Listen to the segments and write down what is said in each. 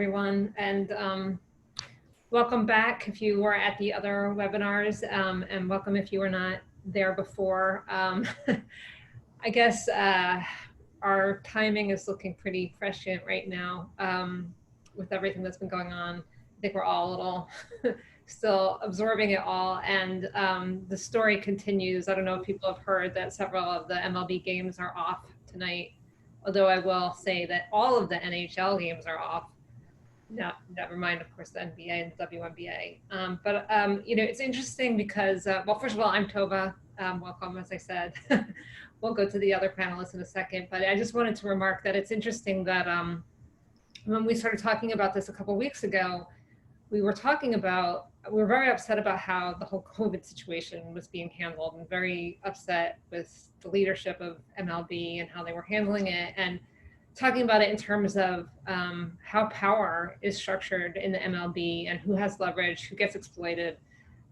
Everyone, and welcome back if you were at the other webinars, and welcome if you were not there before. I guess our timing is looking pretty prescient right now with everything that's been going on. I think we're all a little still absorbing it all, and the story continues. I don't know if people have heard that several of the MLB games are off tonight, although I will say that all of the NHL games are off. No, never mind, of course, the NBA and the WNBA. It's interesting because, well, first of all, I'm Tova. Welcome, as I said. We'll go to the other panelists in a second, but I just wanted to remark that it's interesting that when we started talking about this a couple of weeks ago, we were very upset about how the whole COVID situation was being handled, and very upset with the leadership of MLB and how they were handling it. And talking about it in terms of how power is structured in the MLB and who has leverage, who gets exploited,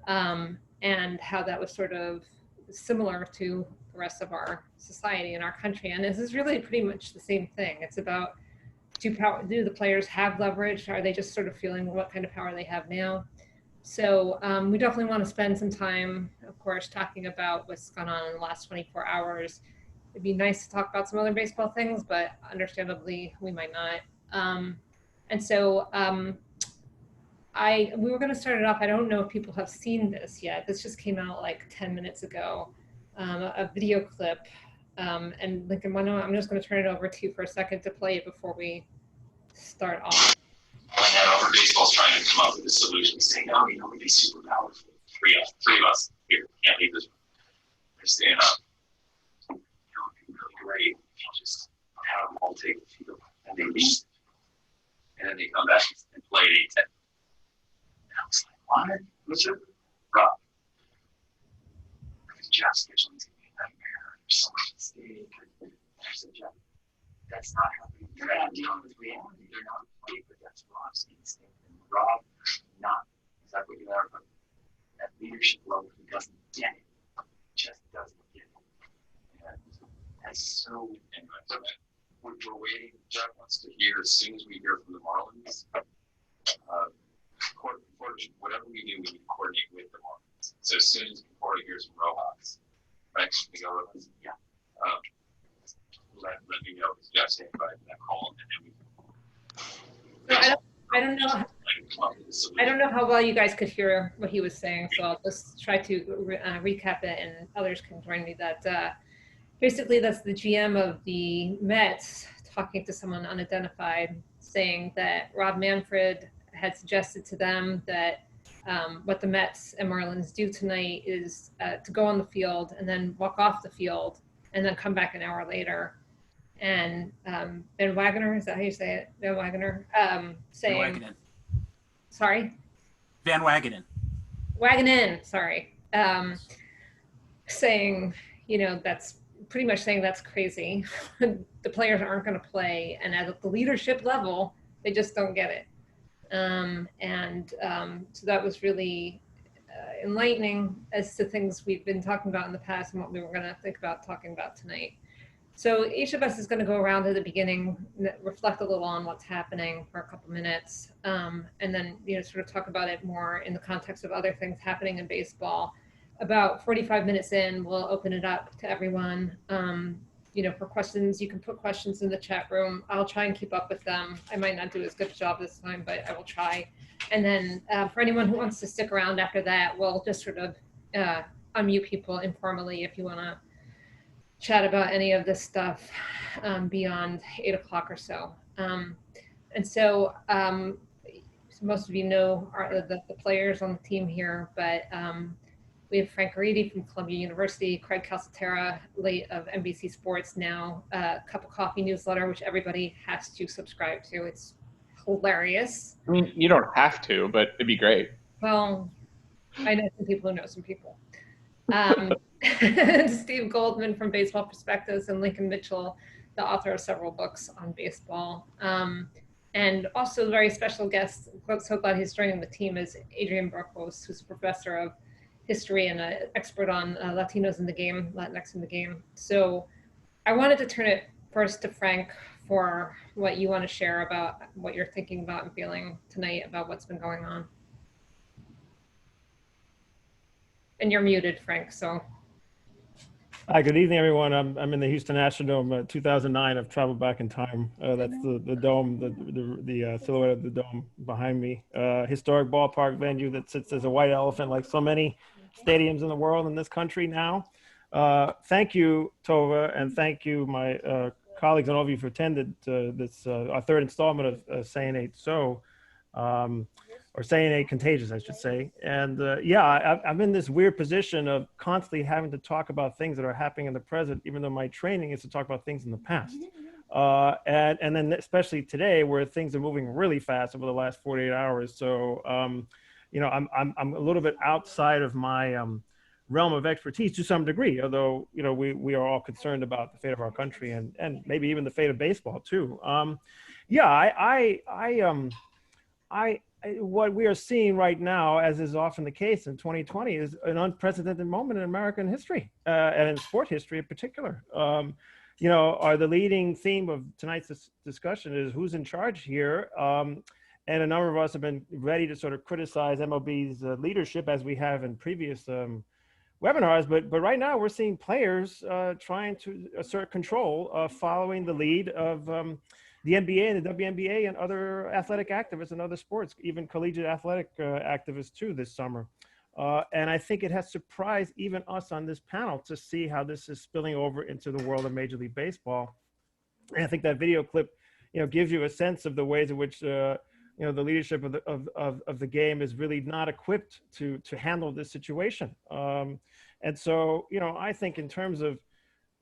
and how that was sort of similar to the rest of our society and our country. And this is really pretty much the same thing. It's about, do the players have leverage? Are they just sort of feeling what kind of power they have now? So we definitely want to spend some time, of course, talking about what's gone on in the last 24 hours. It'd be nice to talk about some other baseball things, but understandably, we might not. We were going to start it off. I don't know if people have seen this yet. This just came out like 10 minutes ago, a video clip. And Lincoln, I'm just going to turn it over to you for a second to play it before we start off. Whenever baseball's trying to come up with a solution, saying, "Oh, we'd be super powerful. Three of us here can't leave this room. They're saying, it'd be really great if you just have them all take the field and they leave, and then they come back and play at 8:10." And I was like, "What? What's it? Rob? Because Jeff scheduling's gonna be a nightmare. There's so much at stake." And I said, "Jeff, that's not happening. You're not dealing with reality. You're not playing, but that's Rob's instinct." And Rob, not exactly what you are, but at leadership level, he doesn't get it. Just doesn't get it. And that's so. Anyway, so we're waiting. Jeff wants to hear as soon as we hear from the Marlins. Whatever we do, we need to coordinate with the Marlins. So as soon as Concordia hears from Rojas, right? We go, Rojas, yeah. Let me know because Jeff's saying by that call, and then we. So I don't know how well you guys could hear what he was saying, so I'll just try to recap it, and others can join me. That basically that's the GM of the Mets talking to someone unidentified, saying that Rob Manfred had suggested to them that what the Mets and Marlins do tonight is to go on the field and then walk off the field and then come back an hour later. And Ben Wagner, is that how you say it? Ben Wagner, saying, Van Wagenen. Sorry? Van Wagenen. Wagenen, sorry. Saying, that's pretty much saying that's crazy. The players aren't going to play. And at the leadership level, they just don't get it. So that was really enlightening as to things we've been talking about in the past and what we were going to think about talking about tonight. So each of us is going to go around at the beginning, reflect a little on what's happening for a couple minutes, and then sort of talk about it more in the context of other things happening in baseball. About 45 minutes in, we'll open it up to everyone. For questions, you can put questions in the chat room. I'll try and keep up with them. I might not do as good a job this time, but I will try. And then for anyone who wants to stick around after that, we'll just sort of unmute people informally if you want to chat about any of this stuff beyond 8 o'clock or so. So most of you know the players on the team here, but we have Frank Guridy from Columbia University, Craig Calcaterra, late of NBC Sports, now Cup of Coffee newsletter, which everybody has to subscribe to. It's hilarious. I mean, you don't have to, but it'd be great. Well, I know some people who know some people. Steve Goldman from Baseball Perspectives, and Lincoln Mitchell, the author of several books on baseball. And also a very special guest, I'm so glad he's joining the team, is Adrian Burgos, who's a professor of history and an expert on Latinos in the game, Latinx in the game. So I wanted to turn it first to Frank for what you want to share about what you're thinking about and feeling tonight about what's been going on. And you're muted, Frank, so. Hi, good evening, everyone. I'm in the Houston Astrodome. 2009. I've traveled back in time. That's the dome, the silhouette of the dome behind me. Historic ballpark venue that sits as a white elephant, like so many stadiums in the world in this country now. Thank you, Tova, and thank you, my colleagues and all of you for attended this our third installment of Saying Ain't So. Or Saying Ain't Contagious, I should say. And yeah, I'm in this weird position of constantly having to talk about things that are happening in the present, even though my training is to talk about things in the past. And then especially today, where things are moving really fast over the last 48 hours. So, you know, I'm a little bit outside of my realm of expertise to some degree, although, you know, we are all concerned about the fate of our country and maybe even the fate of baseball too. What we are seeing right now, as is often the case in 2020, is an unprecedented moment in American history and in sport history in particular. You know, the leading theme of tonight's discussion is who's in charge here. And a number of us have been ready to sort of criticize MLB's leadership, as we have in previous webinars. But right now we're seeing players trying to assert control following the lead of the NBA and the WNBA and other athletic activists and other sports, even collegiate athletic activists too this summer. And I think it has surprised even us on this panel to see how this is spilling over into the world of Major League Baseball. And I think that video clip, you know, gives you a sense of the ways in which, you know, the leadership of the game is really not equipped to handle this situation. And so, you know, I think in terms of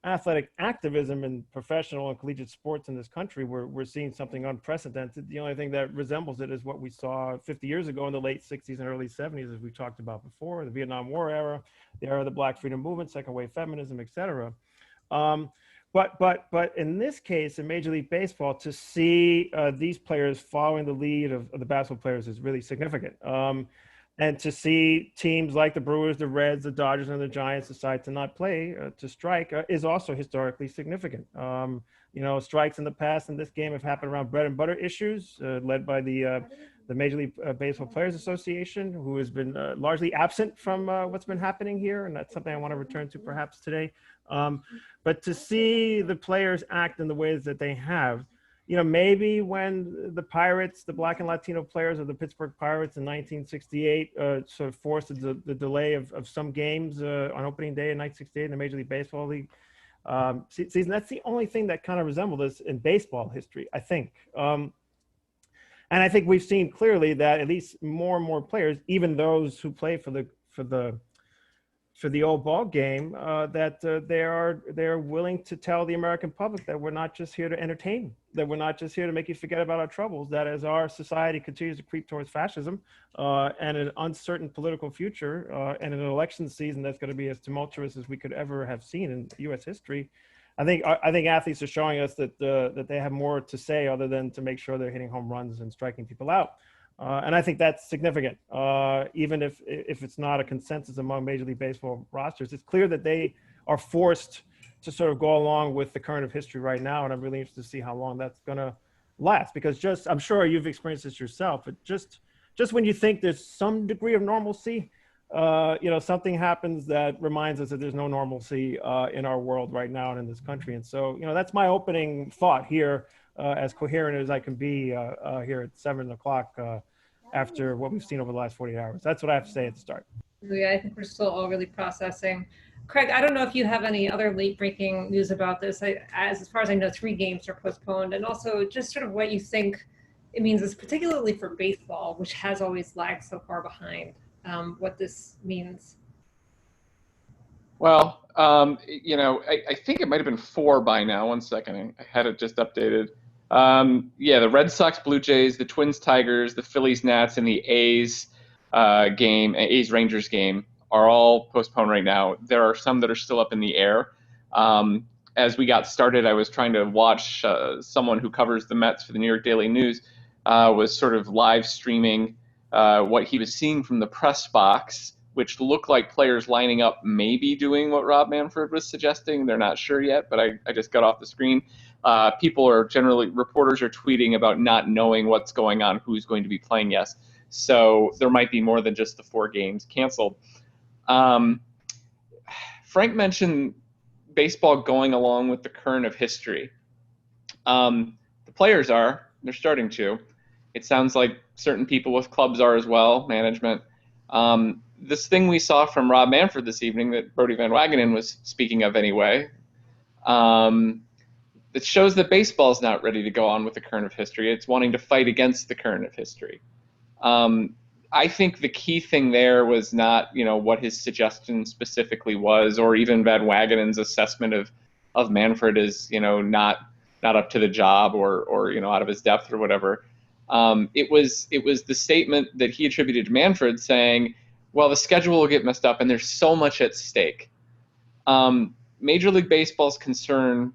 athletic activism in professional and collegiate sports in this country, we're seeing something unprecedented. The only thing that resembles it is what we saw 50 years ago in the late 60s and early 70s, as we talked about before, the Vietnam War era, the era of the Black Freedom Movement, second wave feminism, et cetera. But in this case, in Major League Baseball, to see these players following the lead of the basketball players is really significant. And to see teams like the Brewers, the Reds, the Dodgers, and the Giants decide to not play, to strike, is also historically significant. You know, strikes in the past in this game have happened around bread and butter issues, led by the Major League Baseball Players Association, who has been largely absent from what's been happening here, and that's something I want to return to perhaps today. But to see the players act in the ways that they have, you know, maybe when the Pirates, the Black and Latino players of the Pittsburgh Pirates in 1968 sort of forced the delay of some games on opening day in 1968 in the Major League Baseball League season, that's the only thing that kind of resembled this in baseball history, I think. And I think we've seen clearly that at least more and more players, even those who play for the old ball game, that they're willing to tell the American public that we're not just here to entertain, that we're not just here to make you forget about our troubles, that as our society continues to creep towards fascism and an uncertain political future and an election season that's going to be as tumultuous as we could ever have seen in U.S. history, I think athletes are showing us that they have more to say other than to make sure they're hitting home runs and striking people out. And I think that's significant, even if it's not a consensus among Major League Baseball rosters. It's clear that they are forced to sort of go along with the current of history right now, and I'm really interested to see how long that's going to last. Because I'm sure you've experienced this yourself, but just when you think there's some degree of normalcy, you know, something happens that reminds us that there's no normalcy in our world right now and in this country. And so, you know, that's my opening thought here. As coherent as I can be here at 7 o'clock after what we've seen over the last 48 hours. That's what I have to say at the start. Yeah, I think we're still all really processing. Craig, I don't know if you have any other late breaking news about this. As far as I know, 3 games are postponed, and also just sort of what you think it means is particularly for baseball, which has always lagged so far behind, what this means. Well, you know, I think it might have been 4 by now. One second, I had it just updated. Yeah, the Red Sox, Blue Jays, the Twins, Tigers, the Phillies, Nats, and the A's A's Rangers game are all postponed right now. There are some that are still up in the air. As we got started, I was trying to watch someone who covers the Mets for the New York Daily News was sort of live streaming what he was seeing from the press box, which looked like players lining up, maybe doing what Rob Manfred was suggesting. They're not sure yet, but I just got off the screen. reporters are tweeting about not knowing what's going on, who's going to be playing. Yes, so there might be more than just the 4 games canceled. Frank mentioned baseball going along with the current of history. The players they're starting to. It sounds like certain people with clubs are as well, management. This thing we saw from Rob Manfred this evening that Brodie Van Wagenen was speaking of anyway, it shows that baseball is not ready to go on with the current of history. It's wanting to fight against the current of history. I think the key thing there was not, what his suggestion specifically was, or even Van Wagenen's assessment of Manfred as, not up to the job or out of his depth or whatever. It was the statement that he attributed to Manfred saying, well, the schedule will get messed up and there's so much at stake. Major League Baseball's concern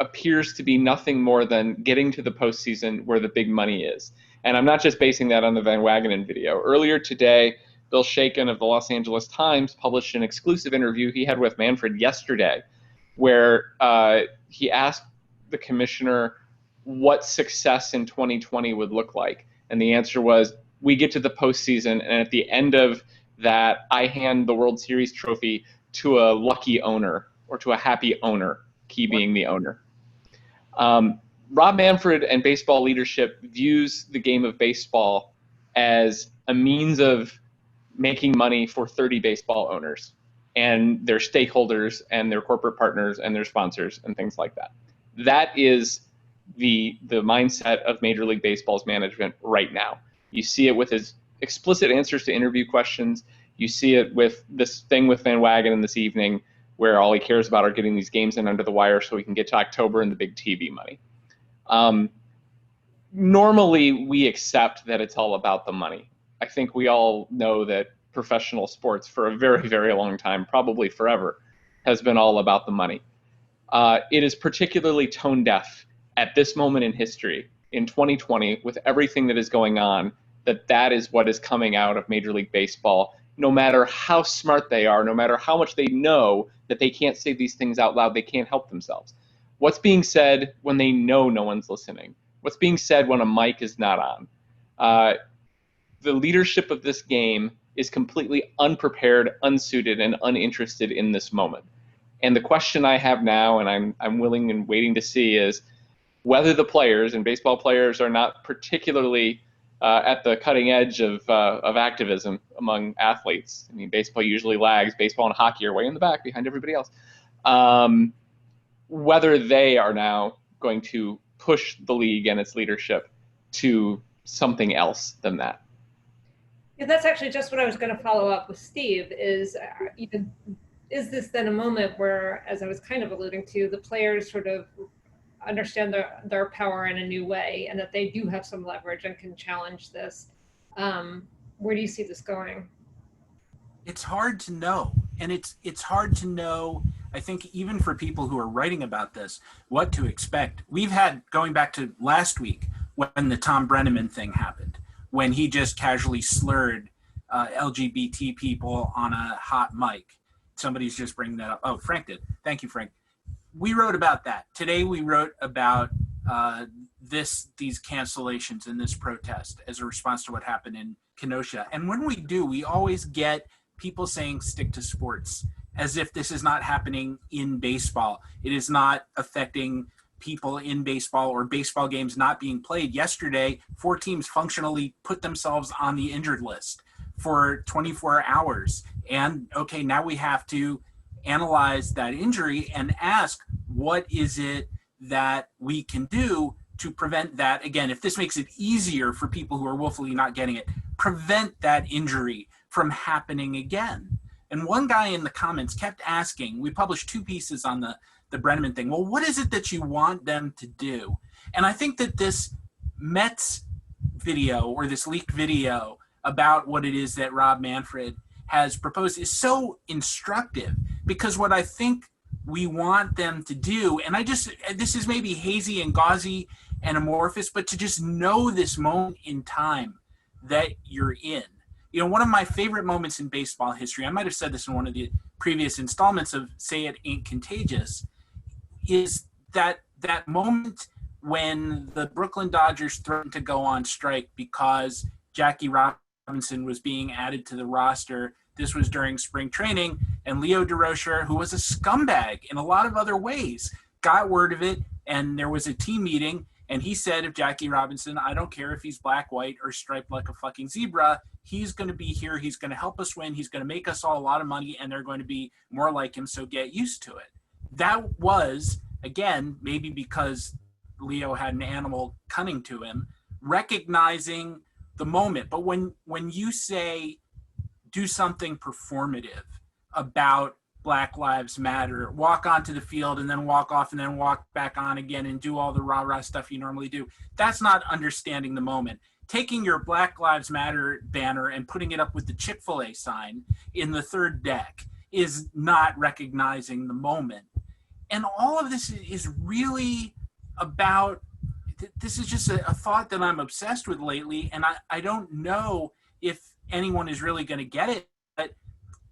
appears to be nothing more than getting to the postseason where the big money is. And I'm not just basing that on the Van Wagenen video. Earlier today, Bill Shaken of the Los Angeles Times published an exclusive interview he had with Manfred yesterday, where he asked the commissioner what success in 2020 would look like. And the answer was, we get to the postseason, and at the end of that, I hand the World Series trophy to a lucky owner or to a happy owner, key being the owner. Rob Manfred and baseball leadership views the game of baseball as a means of making money for 30 baseball owners and their stakeholders and their corporate partners and their sponsors and things like that. That is the mindset of Major League Baseball's management right now. You see it with his explicit answers to interview questions. You see it with this thing with Van Wagenen this evening, where all he cares about are getting these games in under the wire so he can get to October and the big TV money. Normally, we accept that it's all about the money. I think we all know that professional sports for a very, very long time, probably forever, has been all about the money. It is particularly tone deaf at this moment in history, in 2020, with everything that is going on, that is what is coming out of Major League Baseball. No matter how smart they are, no matter how much they know that they can't say these things out loud, they can't help themselves. What's being said when they know no one's listening? What's being said when a mic is not on? The leadership of this game is completely unprepared, unsuited, and uninterested in this moment. And the question I have now, and I'm willing and waiting to see, is whether the players, and baseball players are not particularly at the cutting edge of activism among athletes. I mean, baseball usually lags. Baseball and hockey are way in the back behind everybody else. Whether they are now going to push the league and its leadership to something else than that. Yeah, that's actually just what I was going to follow up with Steve, is this then a moment where, as I was kind of alluding to, the players sort of understand their power in a new way and that they do have some leverage and can challenge this? Where do you see this going? It's hard to know. And it's hard to know, I think, even for people who are writing about this, what to expect. We've had, going back to last week, when the Tom Brenneman thing happened, when he just casually slurred LGBT people on a hot mic. Somebody's just bringing that up. Oh, Frank did. Thank you, Frank. We wrote about that. Today we wrote about these cancellations and this protest as a response to what happened in Kenosha. And when we do, we always get people saying stick to sports, as if this is not happening in baseball. It is not affecting people in baseball or baseball games not being played. Yesterday, 4 teams functionally put themselves on the injured list for 24 hours. And okay, now we have to analyze that injury and ask, what is it that we can do to prevent that? Again, if this makes it easier for people who are willfully not getting it, prevent that injury from happening again. And one guy in the comments kept asking, we published 2 pieces on the Brenneman thing. Well, what is it that you want them to do? And I think that this Mets video, or this leaked video about what it is that Rob Manfred has proposed, is so instructive, because what I think we want them to do, and this is maybe hazy and gauzy and amorphous, but to just know this moment in time that you're in. You know, one of my favorite moments in baseball history, I might have said this in one of the previous installments of Say It Ain't Contagious, is that that moment when the Brooklyn Dodgers threatened to go on strike because Jackie Robinson was being added to the roster. This was during spring training, and Leo DeRocher, who was a scumbag in a lot of other ways, got word of it, and there was a team meeting, and he said of Jackie Robinson, I don't care if he's black, white, or striped like a fucking zebra, he's going to be here, he's going to help us win, he's going to make us all a lot of money, and they're going to be more like him, so get used to it. That was, again, maybe because Leo had an animal cunning to him, recognizing the moment. But when you say do something performative about Black Lives Matter, walk onto the field and then walk off and then walk back on again and do all the rah-rah stuff you normally do, that's not understanding the moment. Taking your Black Lives Matter banner and putting it up with the Chick-fil-A sign in the third deck is not recognizing the moment. And all of this is really about, this is just a thought that I'm obsessed with lately, and I don't know if anyone is really going to get it, but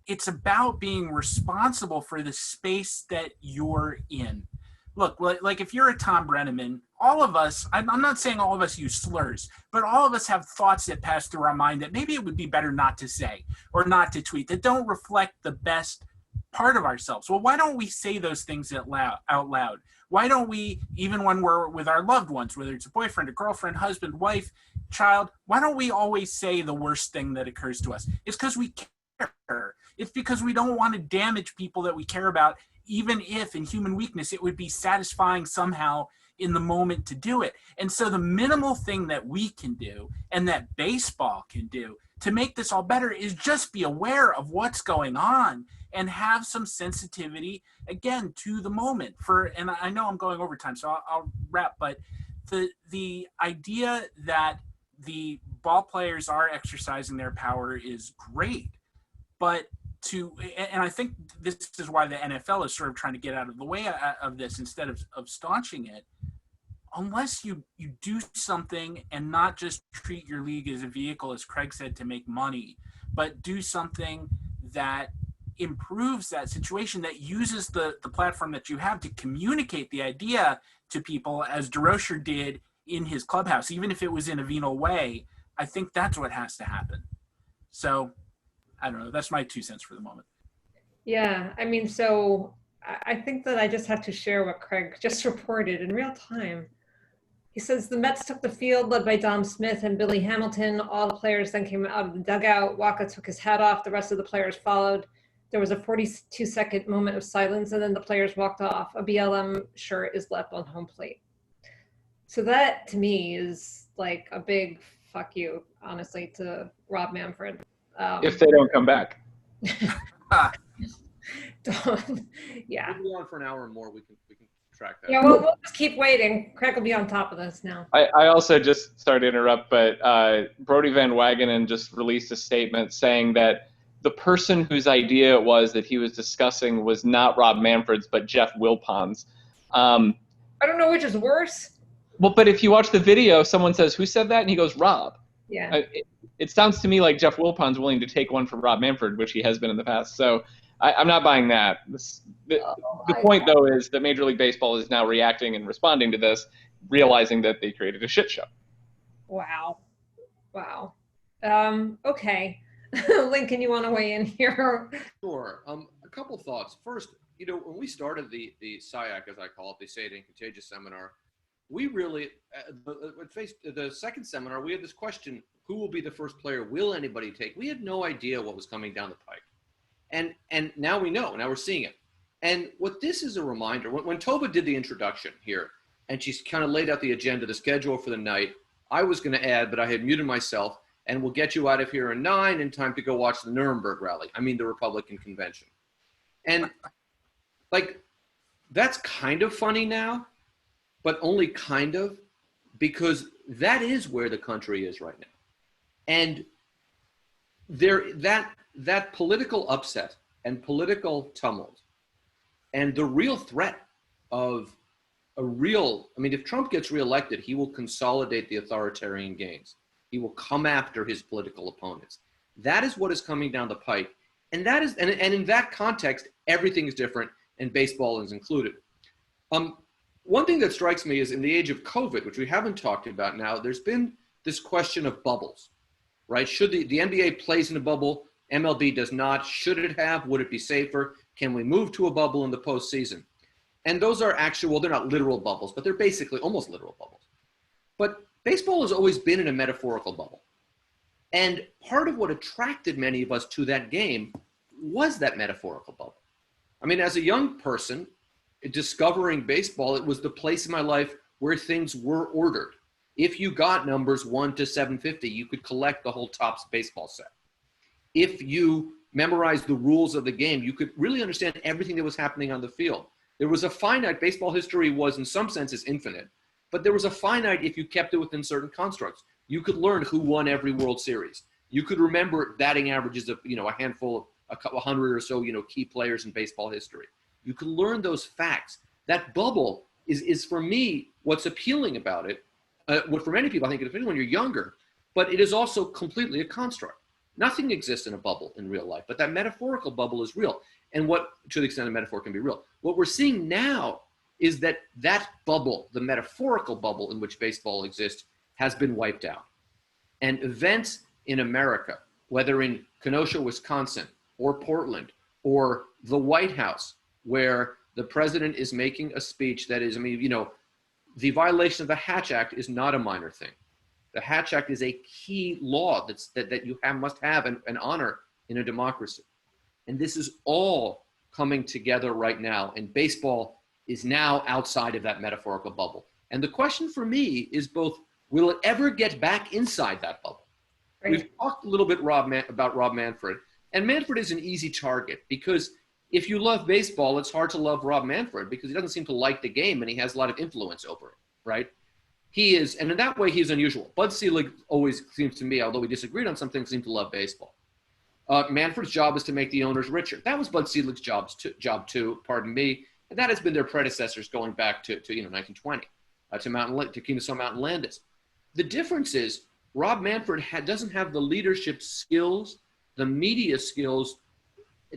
it's about being responsible for the space that you're in. Look, like if you're a Tom Brenneman, all of us, I'm not saying all of us use slurs, but all of us have thoughts that pass through our mind that maybe it would be better not to say or not to tweet, that don't reflect the best part of ourselves. Well, why don't we say those things out loud? Why don't we, even when we're with our loved ones, whether it's a boyfriend, a girlfriend, husband, wife, child, why don't we always say the worst thing that occurs to us? It's because we care. It's because we don't want to damage people that we care about, even if in human weakness it would be satisfying somehow in the moment to do it. And so the minimal thing that we can do and that baseball can do to make this all better is just be aware of what's going on and have some sensitivity, again, to the moment. And I know I'm going over time, so I'll wrap, but the idea that the ball players are exercising their power is great, but and I think this is why the NFL is sort of trying to get out of the way of this instead of staunching it. Unless you do something and not just treat your league as a vehicle, as Craig said, to make money, but do something that improves that situation, that uses the platform that you have to communicate the idea to people, as DeRocher did in his clubhouse, even if it was in a venal way. I think that's what has to happen. So I don't know. That's my 2 cents for the moment. Yeah, I mean, so I think that I just have to share what Craig just reported in real time. He says the Mets took the field, led by Dom Smith and Billy Hamilton. All the players then came out of the dugout. Waka took his hat off. The rest of the players followed. There was a 42-second moment of silence, and then the players walked off. A BLM shirt is left on home plate. So that, to me, is like a big fuck you, honestly, to Rob Manfred. If they don't come back. Yeah. We'll be on for an hour or more. We can track that. Yeah, we'll just keep waiting. Craig will be on top of this now. I also just sorry to interrupt, but Brody Van Wagenen just released a statement saying that the person whose idea it was that he was discussing was not Rob Manfred's, but Jeff Wilpons. I don't know which is worse. Well, but if you watch the video, someone says, "Who said that?" and he goes, "Rob." Yeah. It sounds to me like Jeff Wilpon's willing to take one from Rob Manfred, which he has been in the past. So I'm not buying that. The point, though, is that Major League Baseball is now reacting and responding to this, realizing that they created a shit show. Wow. Okay. Lincoln, you want to weigh in here? Sure. A couple thoughts. First, when we started the SIAC, as I call it, they say it in Contagious seminar, we really, the second seminar, we had this question, who will be the first player? Will anybody take? We had no idea what was coming down the pike. And now we know. Now we're seeing it. And what this is a reminder, when Tova did the introduction here, and she's kind of laid out the agenda, the schedule for the night, I was going to add, but I had muted myself, and we'll get you out of here in 9 in time to go watch the Nuremberg rally. I mean, the Republican convention. And that's kind of funny now, but only kind of, because that is where the country is right now. And that political upset and political tumult and the real threat of if Trump gets reelected, he will consolidate the authoritarian gains. He will come after his political opponents. That is what is coming down the pike. And in that context, everything is different, and baseball is included. one thing that strikes me is in the age of COVID, which we haven't talked about now, there's been this question of bubbles, right? Should the NBA plays in a bubble, MLB does not. Should it have? Would it be safer? Can we move to a bubble in the postseason? And those are actual, they're not literal bubbles, but they're basically almost literal bubbles. But baseball has always been in a metaphorical bubble. And part of what attracted many of us to that game was that metaphorical bubble. I mean, as a young person, discovering baseball, it was the place in my life where things were ordered. If you got numbers 1 to 750, you could collect the whole Topps baseball set. If you memorized the rules of the game, you could really understand everything that was happening on the field. There was a finite, baseball history was in some senses infinite, but there was a finite if you kept it within certain constructs. You could learn who won every World Series. You could remember batting averages of, a handful of a couple hundred or so, key players in baseball history. You can learn those facts. That bubble is for me, what's appealing about it, what for many people, I think, especially when you're younger, but it is also completely a construct. Nothing exists in a bubble in real life, but that metaphorical bubble is real. And what, to the extent a metaphor can be real, what we're seeing now is that bubble, the metaphorical bubble in which baseball exists, has been wiped out. And events in America, whether in Kenosha, Wisconsin, or Portland, or the White House, where the president is making a speech that is, the violation of the Hatch Act is not a minor thing. The Hatch Act is a key law that you must have and honor in a democracy. And this is all coming together right now. And baseball is now outside of that metaphorical bubble. And the question for me is both, will it ever get back inside that bubble? Right. We've talked a little bit about Rob Manfred. And Manfred is an easy target because if you love baseball, it's hard to love Rob Manfred because he doesn't seem to like the game and he has a lot of influence over it, right? He is, and in that way, he's unusual. Bud Selig always seems to me, although we disagreed on some things, seemed to love baseball. Manfred's job is to make the owners richer. That was Bud Selig's job too, pardon me. And that has been their predecessors going back to 1920, to Kenesaw Mountain Landis. The difference is Rob Manfred doesn't have the leadership skills, the media skills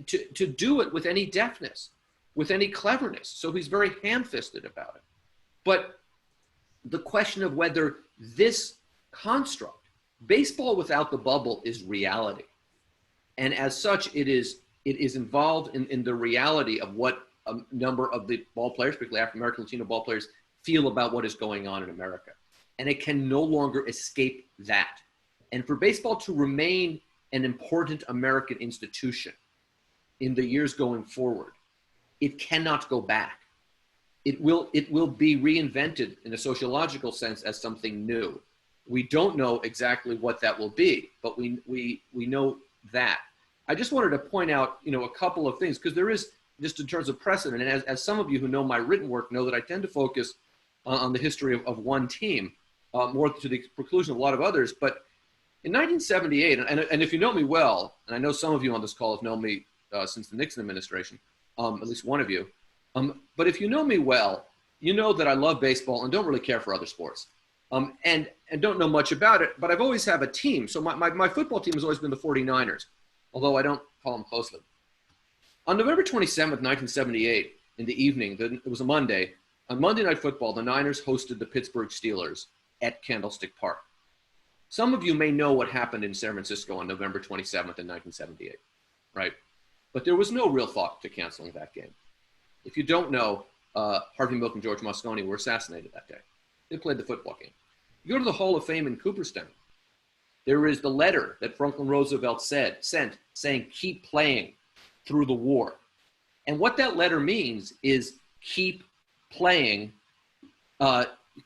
to do it with any deftness, with any cleverness. So he's very ham-fisted about it. But the question of whether this construct, baseball without the bubble, is reality. And as such, it is involved in the reality of what a number of the ball players, particularly African-American, Latino ball players, feel about what is going on in America. And it can no longer escape that. And for baseball to remain an important American institution in the years going forward, it cannot go back. It will be reinvented in a sociological sense as something new. We don't know exactly what that will be, but we know that. I just wanted to point out, a couple of things, because there is, just in terms of precedent, and as some of you who know my written work know that I tend to focus on the history of one team, more to the preclusion of a lot of others. But in 1978, and if you know me well, and I know some of you on this call have known me since the Nixon administration, at least one of you, but if you know me well, you know that I love baseball and don't really care for other sports, and don't know much about it, but I've always have a team. So my football team has always been the 49ers, although I don't follow them closely. On November 27th, 1978, in the evening, it was a Monday, on Monday Night Football, the Niners hosted the Pittsburgh Steelers at Candlestick Park. Some of you may know what happened in San Francisco on November 27th in 1978, right? But there was no real thought to canceling that game. If you don't know, Harvey Milk and George Moscone were assassinated that day. They played the football game. You go to the Hall of Fame in Cooperstown. There is the letter that Franklin Roosevelt sent saying, keep playing through the war. And what that letter means is keep playing,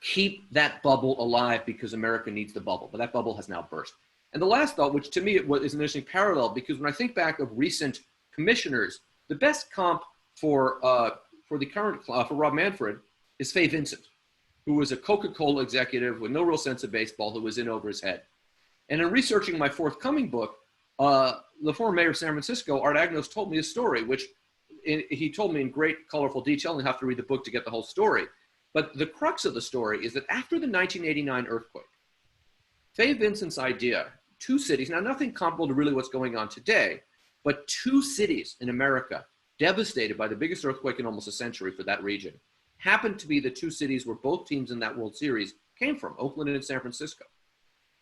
keep that bubble alive because America needs the bubble. But that bubble has now burst. And the last thought, which to me is an interesting parallel, because when I think back of recent commissioners, the best comp for the current for Rob Manfred is Fay Vincent, who was a Coca-Cola executive with no real sense of baseball, who was in over his head. And in researching my forthcoming book, the former mayor of San Francisco, Art Agnos, told me a story, which he told me in great, colorful detail, and you have to read the book to get the whole story. But the crux of the story is that after the 1989 earthquake, Fay Vincent's idea, two cities, now nothing comparable to really what's going on today, but two cities in America devastated by the biggest earthquake in almost a century for that region, happened to be the two cities where both teams in that World Series came from, Oakland and San Francisco.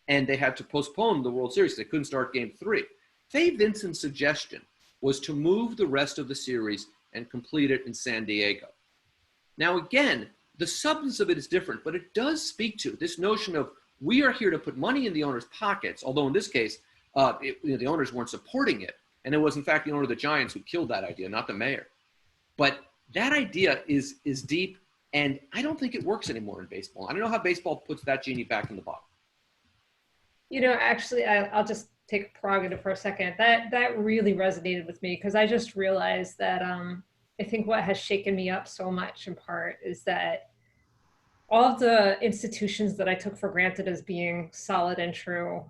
And they had to postpone the World Series. They couldn't start Game 3. Fay Vincent's suggestion was to move the rest of the series and complete it in San Diego. Now, again, the substance of it is different, but it does speak to this notion of we are here to put money in the owners' pockets, although in this case, the owners weren't supporting it. And it was, in fact, the owner of the Giants who killed that idea, not the mayor. But that idea is deep, and I don't think it works anymore in baseball. I don't know how baseball puts that genie back in the bottle. You know, actually, I'll just take a prerogative for a second. That really resonated with me because I just realized that I think what has shaken me up so much in part is that all of the institutions that I took for granted as being solid and true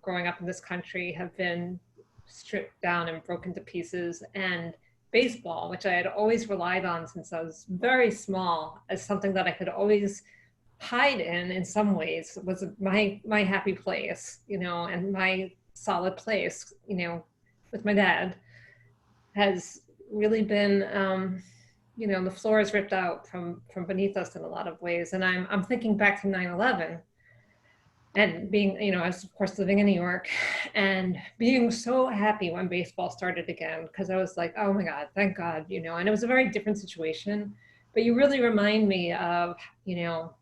growing up in this country have been stripped down and broken to pieces. And baseball, which I had always relied on since I was very small as something that I could always hide in some ways, was my happy place, you know, and my solid place, you know, with my dad, has really been, you know, the floor is ripped out from beneath us in a lot of ways. And I'm thinking back to 9/11 and being, you know, I was of course living in New York and being so happy when baseball started again, because I was like, oh my God, thank God, you know, and it was a very different situation. But you really remind me of, you know,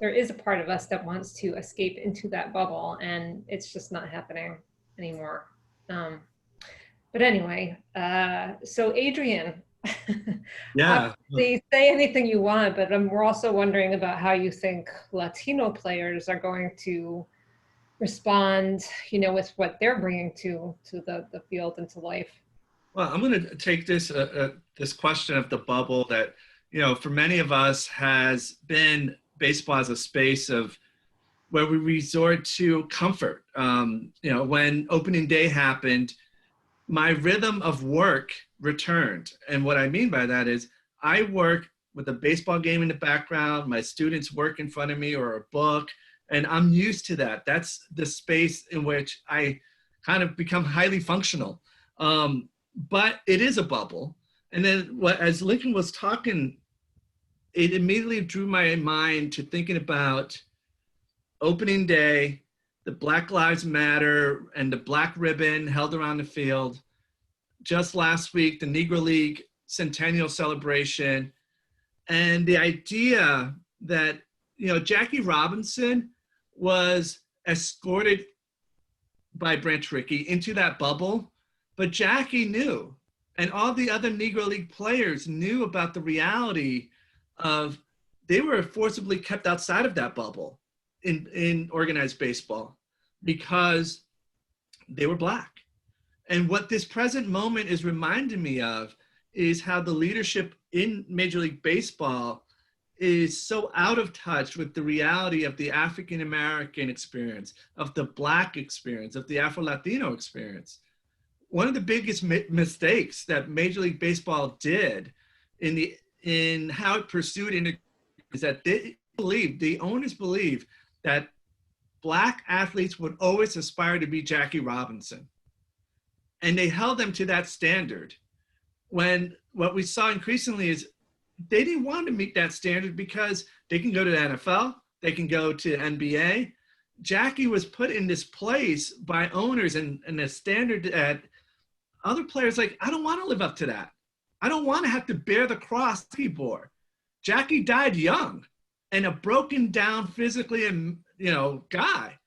there is a part of us that wants to escape into that bubble, and it's just not happening anymore. But anyway, so Adrian, Yeah. obviously say anything you want, but we're also wondering about how you think Latino players are going to respond, you know, with what they're bringing to the field and to life. Well, I'm going to take this question of the bubble that, you know, for many of us has been baseball as a space of where we resort to comfort. You know, when opening day happened, my rhythm of work returned. And what I mean by that is I work with a baseball game in the background, my students work in front of me or a book, and I'm used to that. That's the space in which I kind of become highly functional. But it is a bubble. And then as Lincoln was talking, it immediately drew my mind to thinking about opening day, the Black Lives Matter and the black ribbon held around the field. Just last week, the Negro League centennial celebration, and the idea that, you know, Jackie Robinson was escorted by Branch Rickey into that bubble, but Jackie knew, and all the other Negro League players knew about the reality of they were forcibly kept outside of that bubble in organized baseball because they were Black. And what this present moment is reminding me of is how the leadership in Major League Baseball is so out of touch with the reality of the African-American experience, of the Black experience, of the Afro-Latino experience. One of the biggest mistakes that Major League Baseball did in how it pursued it is that the owners believe that Black athletes would always aspire to be Jackie Robinson. And they held them to that standard. When what we saw increasingly is they didn't want to meet that standard because they can go to the NFL, they can go to NBA. Jackie was put in this place by owners and a standard that other players like, I don't want to live up to that. I don't want to have to bear the cross he bore. Jackie died young and a broken down physically and, you know, guy.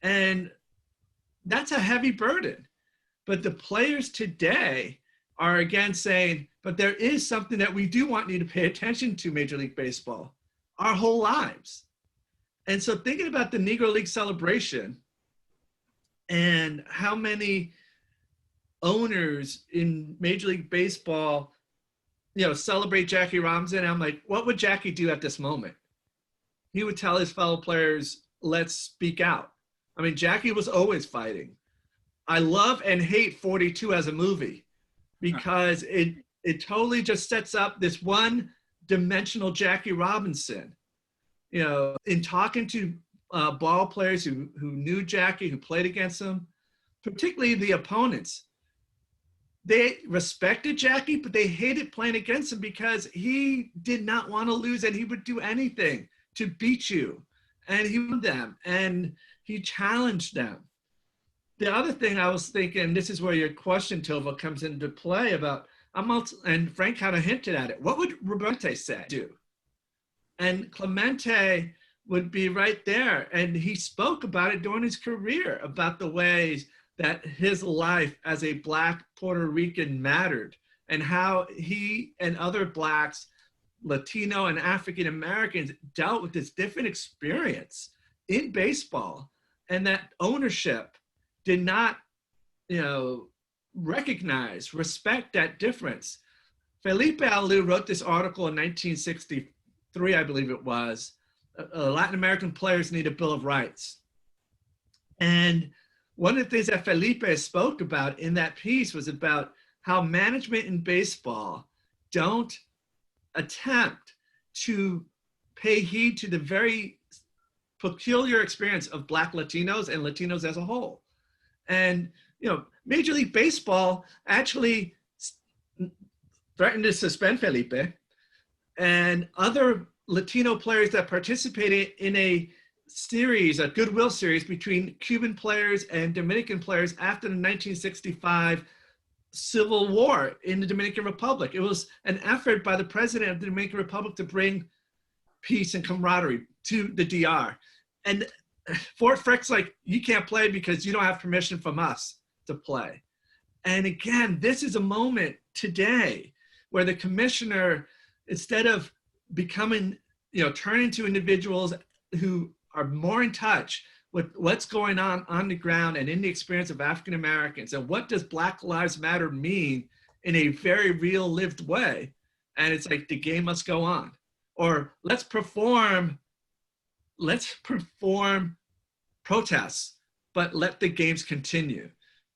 And that's a heavy burden. But the players today are again saying, but there is something that we do want you to pay attention to, Major League Baseball, our whole lives. And so thinking about the Negro League celebration and how many owners in Major League Baseball, you know, celebrate Jackie Robinson, I'm like, what would Jackie do at this moment? He would tell his fellow players, let's speak out. I mean, Jackie was always fighting. I love and hate 42 as a movie because it totally just sets up this one-dimensional Jackie Robinson. You know, in talking to ball players who knew Jackie, who played against him, particularly the opponents, they respected Jackie, but they hated playing against him because he did not want to lose and he would do anything to beat you. And he won them and he challenged them. The other thing I was thinking, this is where your question, Tova, comes into play about, and Frank kind of hinted at it. What would Roberto say? Do? And Clemente would be right there. And he spoke about it during his career, about the ways that his life as a Black Puerto Rican mattered and how he and other Blacks, Latino and African Americans dealt with this different experience in baseball, and that ownership did not, recognize, respect that difference. Felipe Alou wrote this article in 1963, I believe it was. Latin American players need a Bill of Rights. And one of the things that Felipe spoke about in that piece was about how management in baseball don't attempt to pay heed to the very peculiar experience of Black Latinos and Latinos as a whole. And, Major League Baseball actually threatened to suspend Felipe and other Latino players that participated in a series, a goodwill series between Cuban players and Dominican players after the 1965 Civil War in the Dominican Republic. It was an effort by the president of the Dominican Republic to bring peace and camaraderie to the DR. And Fort Frick's like, you can't play because you don't have permission from us to play. And again, this is a moment today where the commissioner, instead of becoming, turning to individuals who are more in touch with what's going on the ground and in the experience of African Americans, and what does Black Lives Matter mean in a very real lived way. And it's like, the game must go on. Or let's perform protests, but let the games continue.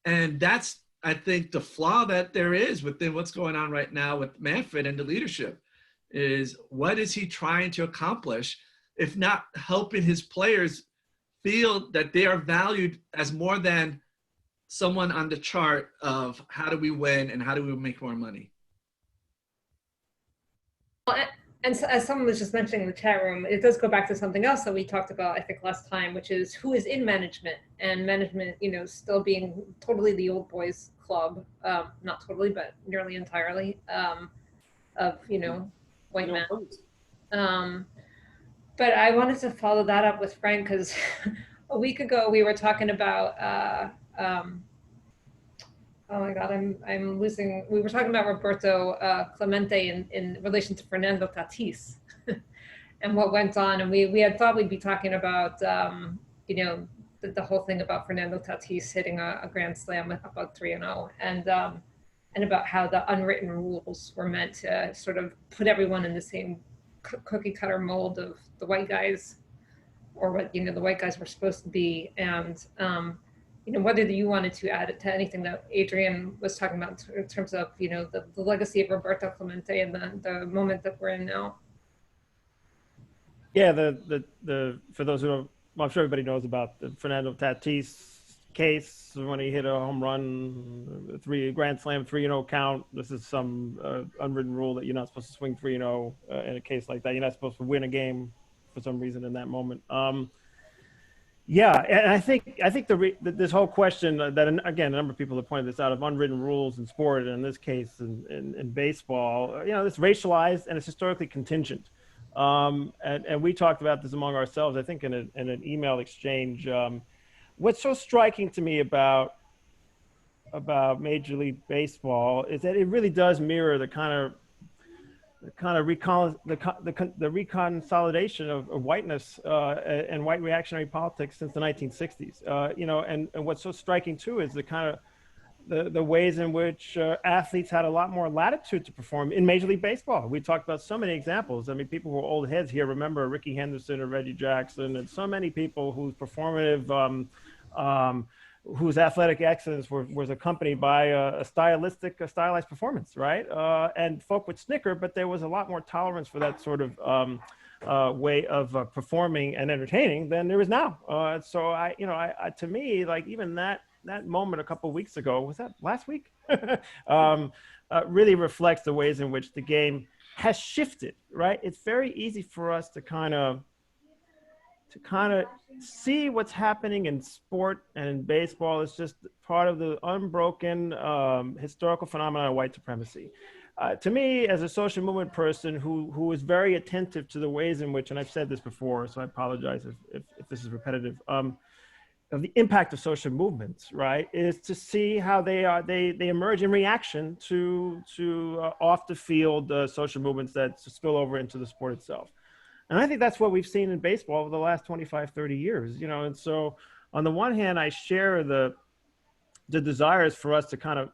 And that's, I think, the flaw that there is within what's going on right now with Manfred and the leadership is, what is he trying to accomplish if not helping his players feel that they are valued as more than someone on the chart of how do we win and how do we make more money? And so, as someone was just mentioning in the chat room, it does go back to something else that we talked about, I think, last time, which is who is in management, and management, still being totally the old boys club, not totally, but nearly entirely, of, white men. But I wanted to follow that up with Frank, because a week ago we were talking about, oh my God, I'm losing. We were talking about Roberto Clemente in relation to Fernando Tatis and what went on. And we had thought we'd be talking about, the whole thing about Fernando Tatis hitting a grand slam with about 3-0 and about how the unwritten rules were meant to sort of put everyone in the same cookie cutter mold of the white guys, or what, the white guys were supposed to be. And, whether you wanted to add it to anything that Adrian was talking about in terms of, the legacy of Roberto Clemente and the moment that we're in now. Yeah, the for those who don't, well, I'm sure everybody knows about the Fernando Tatis case when he hit a home run, grand slam, 3-0 count. This is some unwritten rule that you're not supposed to swing 3-0 in a case like that. You're not supposed to win a game for some reason in that moment. Yeah, and I think this whole question that, again, a number of people have pointed this out, of unwritten rules in sport, and in this case in baseball, it's racialized and it's historically contingent. And we talked about this among ourselves, I think, in an email exchange. What's so striking to me about Major League Baseball is that it really does mirror the reconsolidation of whiteness and white reactionary politics since the 1960s. And what's so striking too is the ways in which athletes had a lot more latitude to perform in Major League Baseball. We talked about so many examples. I mean, people who are old heads here remember Ricky Henderson and Reggie Jackson, and so many people whose performative, whose athletic excellence was accompanied by a stylized performance, right? And folk would snicker, but there was a lot more tolerance for that sort of way of performing and entertaining than there is now. So to me, like even that moment a couple of weeks ago, was that last week? Really reflects the ways in which the game has shifted, right? It's very easy for us to kind of see what's happening in sport and in baseball. It's just part of the unbroken historical phenomenon of white supremacy. To me, as a social movement person who is very attentive to the ways in which, and I've said this before, so I apologize if this is repetitive, of the impact of social movements, right, is to see how they emerge in reaction to off the field social movements that spill over into the sport itself. And I think that's what we've seen in baseball over the last 25, 30 years, and so on the one hand, I share the desires for us to kind of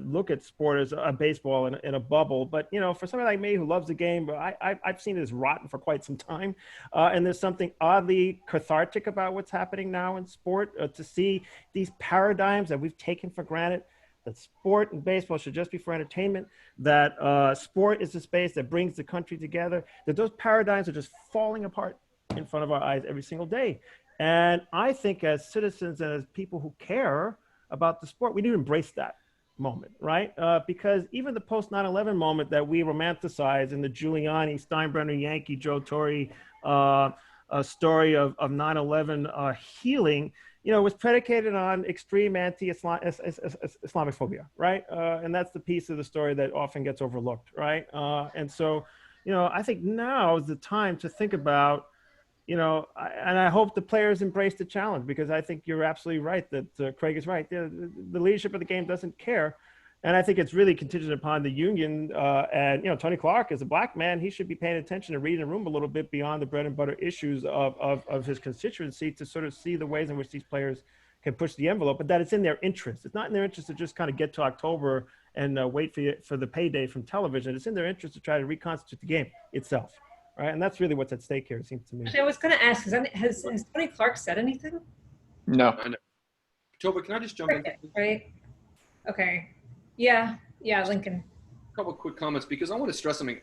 look at sport as a baseball in a bubble. But, for somebody like me who loves the game, I've seen it as rotten for quite some time. And there's something oddly cathartic about what's happening now in sport, to see these paradigms that we've taken for granted, that sport and baseball should just be for entertainment, that sport is the space that brings the country together, that those paradigms are just falling apart in front of our eyes every single day. And I think as citizens and as people who care about the sport, we need to embrace that moment, right? Because even the post 9/11 moment that we romanticize in the Giuliani, Steinbrenner, Yankee, Joe Torre story of 9/11 healing, was predicated on extreme anti-Islamophobia, right? And that's the piece of the story that often gets overlooked, right? And so, I think now is the time to think about, and I hope the players embrace the challenge, because I think you're absolutely right that Craig is right. The leadership of the game doesn't care. And I think it's really contingent upon the union. And, Tony Clark, as a black man, he should be paying attention and reading the room a little bit beyond the bread and butter issues of his constituency, to sort of see the ways in which these players can push the envelope, but that it's in their interest. It's not in their interest to just kind of get to October and wait for the payday from television. It's in their interest to try to reconstitute the game itself. Right, and that's really what's at stake here, it seems to me. I was going to ask, has Tony Clark said anything? No. Tova, can I just jump in? Right. Okay. Yeah, Lincoln. A couple of quick comments, because I want to stress something.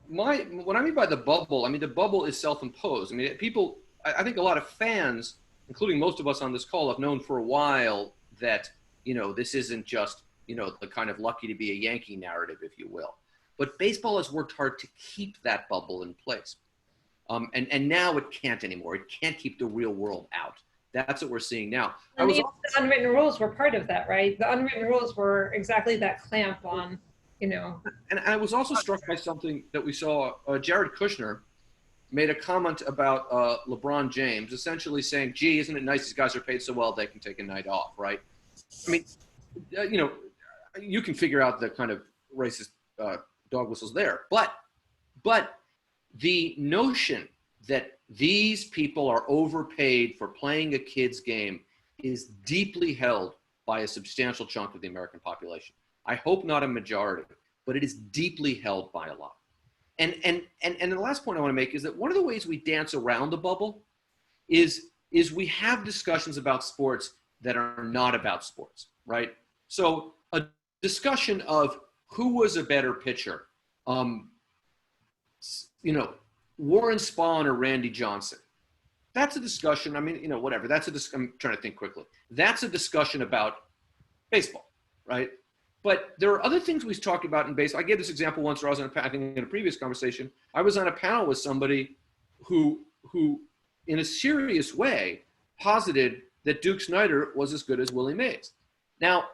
What I mean by the bubble is self-imposed. People, I think a lot of fans, including most of us on this call, have known for a while that, this isn't just, the kind of lucky to be a Yankee narrative, if you will. But baseball has worked hard to keep that bubble in place. And now it can't anymore. It can't keep the real world out. That's what we're seeing now. The unwritten rules were part of that, right? The unwritten rules were exactly that clamp on, And I was also struck by something that we saw. Jared Kushner made a comment about LeBron James, essentially saying, gee, isn't it nice these guys are paid so well they can take a night off, right? You can figure out the kind of racist dog whistles there. But the notion that these people are overpaid for playing a kid's game is deeply held by a substantial chunk of the American population. I hope not a majority, but it is deeply held by a lot. And the last point I want to make is that one of the ways we dance around the bubble is we have discussions about sports that are not about sports, right? So a discussion of who was a better pitcher, Warren Spahn or Randy Johnson. That's a discussion. Whatever. I'm trying to think quickly. That's a discussion about baseball, right? But there are other things we've talked about in baseball. I gave this example once where I was I think in a previous conversation, I was on a panel with somebody who in a serious way posited that Duke Snider was as good as Willie Mays. Now,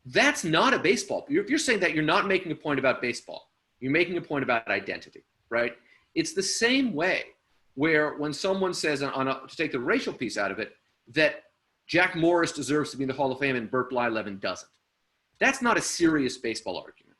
that's not a baseball. If you're saying that, you're not making a point about baseball. You're making a point about identity, right? It's the same way where when someone says, to take the racial piece out of it, that Jack Morris deserves to be in the Hall of Fame and Burt Blyleven doesn't. That's not a serious baseball argument.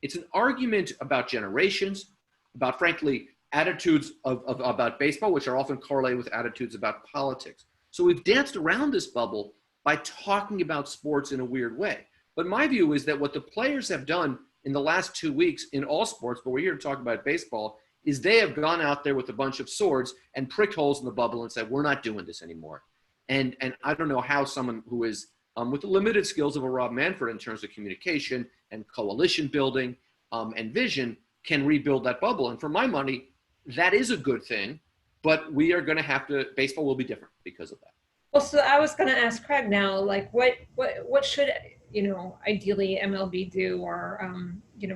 It's an argument about generations, about, frankly, attitudes about baseball, which are often correlated with attitudes about politics. So we've danced around this bubble by talking about sports in a weird way. But my view is that what the players have done in the last 2 weeks in all sports, but we're here to talk about baseball, is they have gone out there with a bunch of swords and pricked holes in the bubble and said, we're not doing this anymore. And I don't know how someone who is with the limited skills of a Rob Manfred in terms of communication and coalition building and vision can rebuild that bubble. And for my money, that is a good thing, but we are going to have to, baseball will be different because of that. Well, so I was going to ask Craig now, like what should, ideally MLB do, or,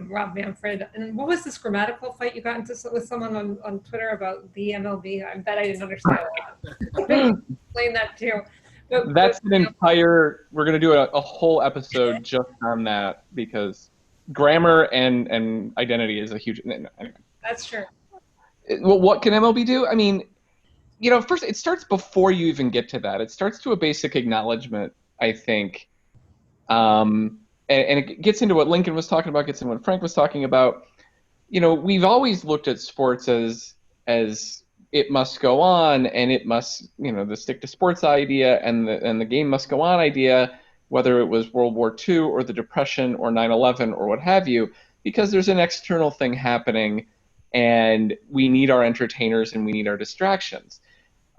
Rob Manfred, and what was this grammatical fight you got into with someone on Twitter about the MLB? I bet I didn't understand that. Explain that too. That's an entire, we're going to do a whole episode just on that, because grammar and identity is a huge, anyway. That's true. Well, what can MLB do? I mean, first it starts before you even get to that. It starts to a basic acknowledgement, I think. And it gets into what Lincoln was talking about, gets into what Frank was talking about. We've always looked at sports as it must go on, and it must, the stick to sports idea and the game must go on idea, whether it was World War II or the Depression or 9/11 or what have you, because there's an external thing happening, and we need our entertainers and we need our distractions.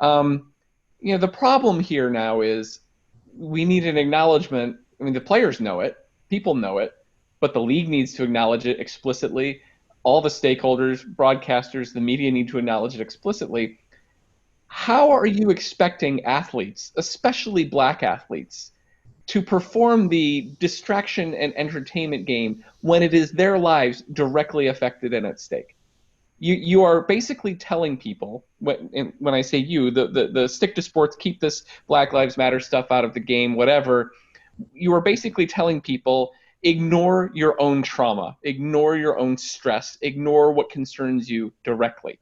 The problem here now is we need an acknowledgement. I mean, the players know it, people know it, but the league needs to acknowledge it explicitly. All the stakeholders, broadcasters, the media need to acknowledge it explicitly. How are you expecting athletes, especially black athletes, to perform the distraction and entertainment game when it is their lives directly affected and at stake? You are basically telling people, when I say you, the stick to sports, keep this Black Lives Matter stuff out of the game, whatever, you are basically telling people, ignore your own trauma, ignore your own stress, ignore what concerns you directly.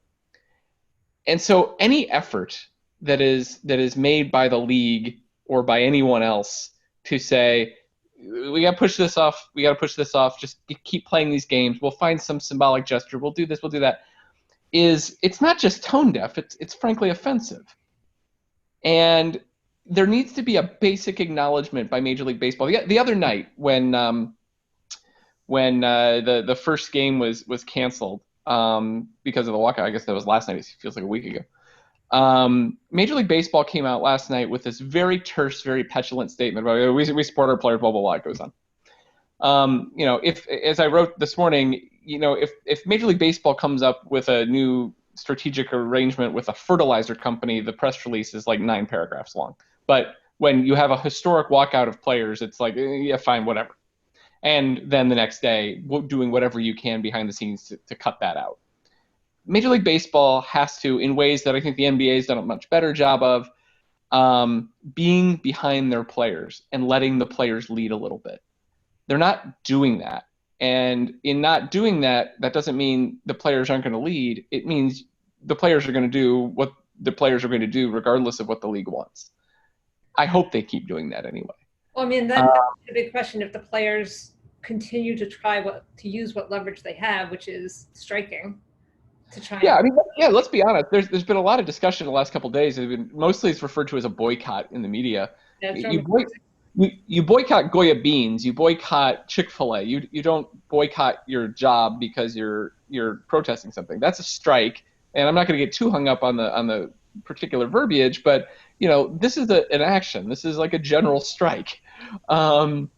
And so any effort that is made by the league or by anyone else to say, we got to push this off, just keep playing these games, we'll find some symbolic gesture, we'll do this, we'll do that, it's not just tone deaf, it's frankly offensive. And there needs to be a basic acknowledgement by Major League Baseball. The other night when the first game was canceled because of the walkout, I guess that was last night, it feels like a week ago. Major League Baseball came out last night with this very terse, very petulant statement about we support our players, blah, blah, blah, it goes on. If, as I wrote this morning, if Major League Baseball comes up with a new strategic arrangement with a fertilizer company, the press release is like 9 paragraphs long. But when you have a historic walkout of players, it's like, yeah, fine, whatever. And then the next day, doing whatever you can behind the scenes to cut that out. Major League Baseball has to, in ways that I think the NBA has done a much better job of, being behind their players and letting the players lead a little bit. They're not doing that. And in not doing that, that doesn't mean the players aren't going to lead. It means the players are going to do what the players are going to do regardless of what the league wants. I hope they keep doing that anyway. Well, I mean, that's a big question. If the players continue to try to use what leverage they have, which is striking, to try. Yeah, let's be honest. There's been a lot of discussion the last couple of days. Mostly it's referred to as a boycott in the media. You boycott Goya beans. You boycott Chick-fil-A. You don't boycott your job because you're protesting something. That's a strike. And I'm not going to get too hung up on the particular verbiage, but this is an action. This is like a general strike, and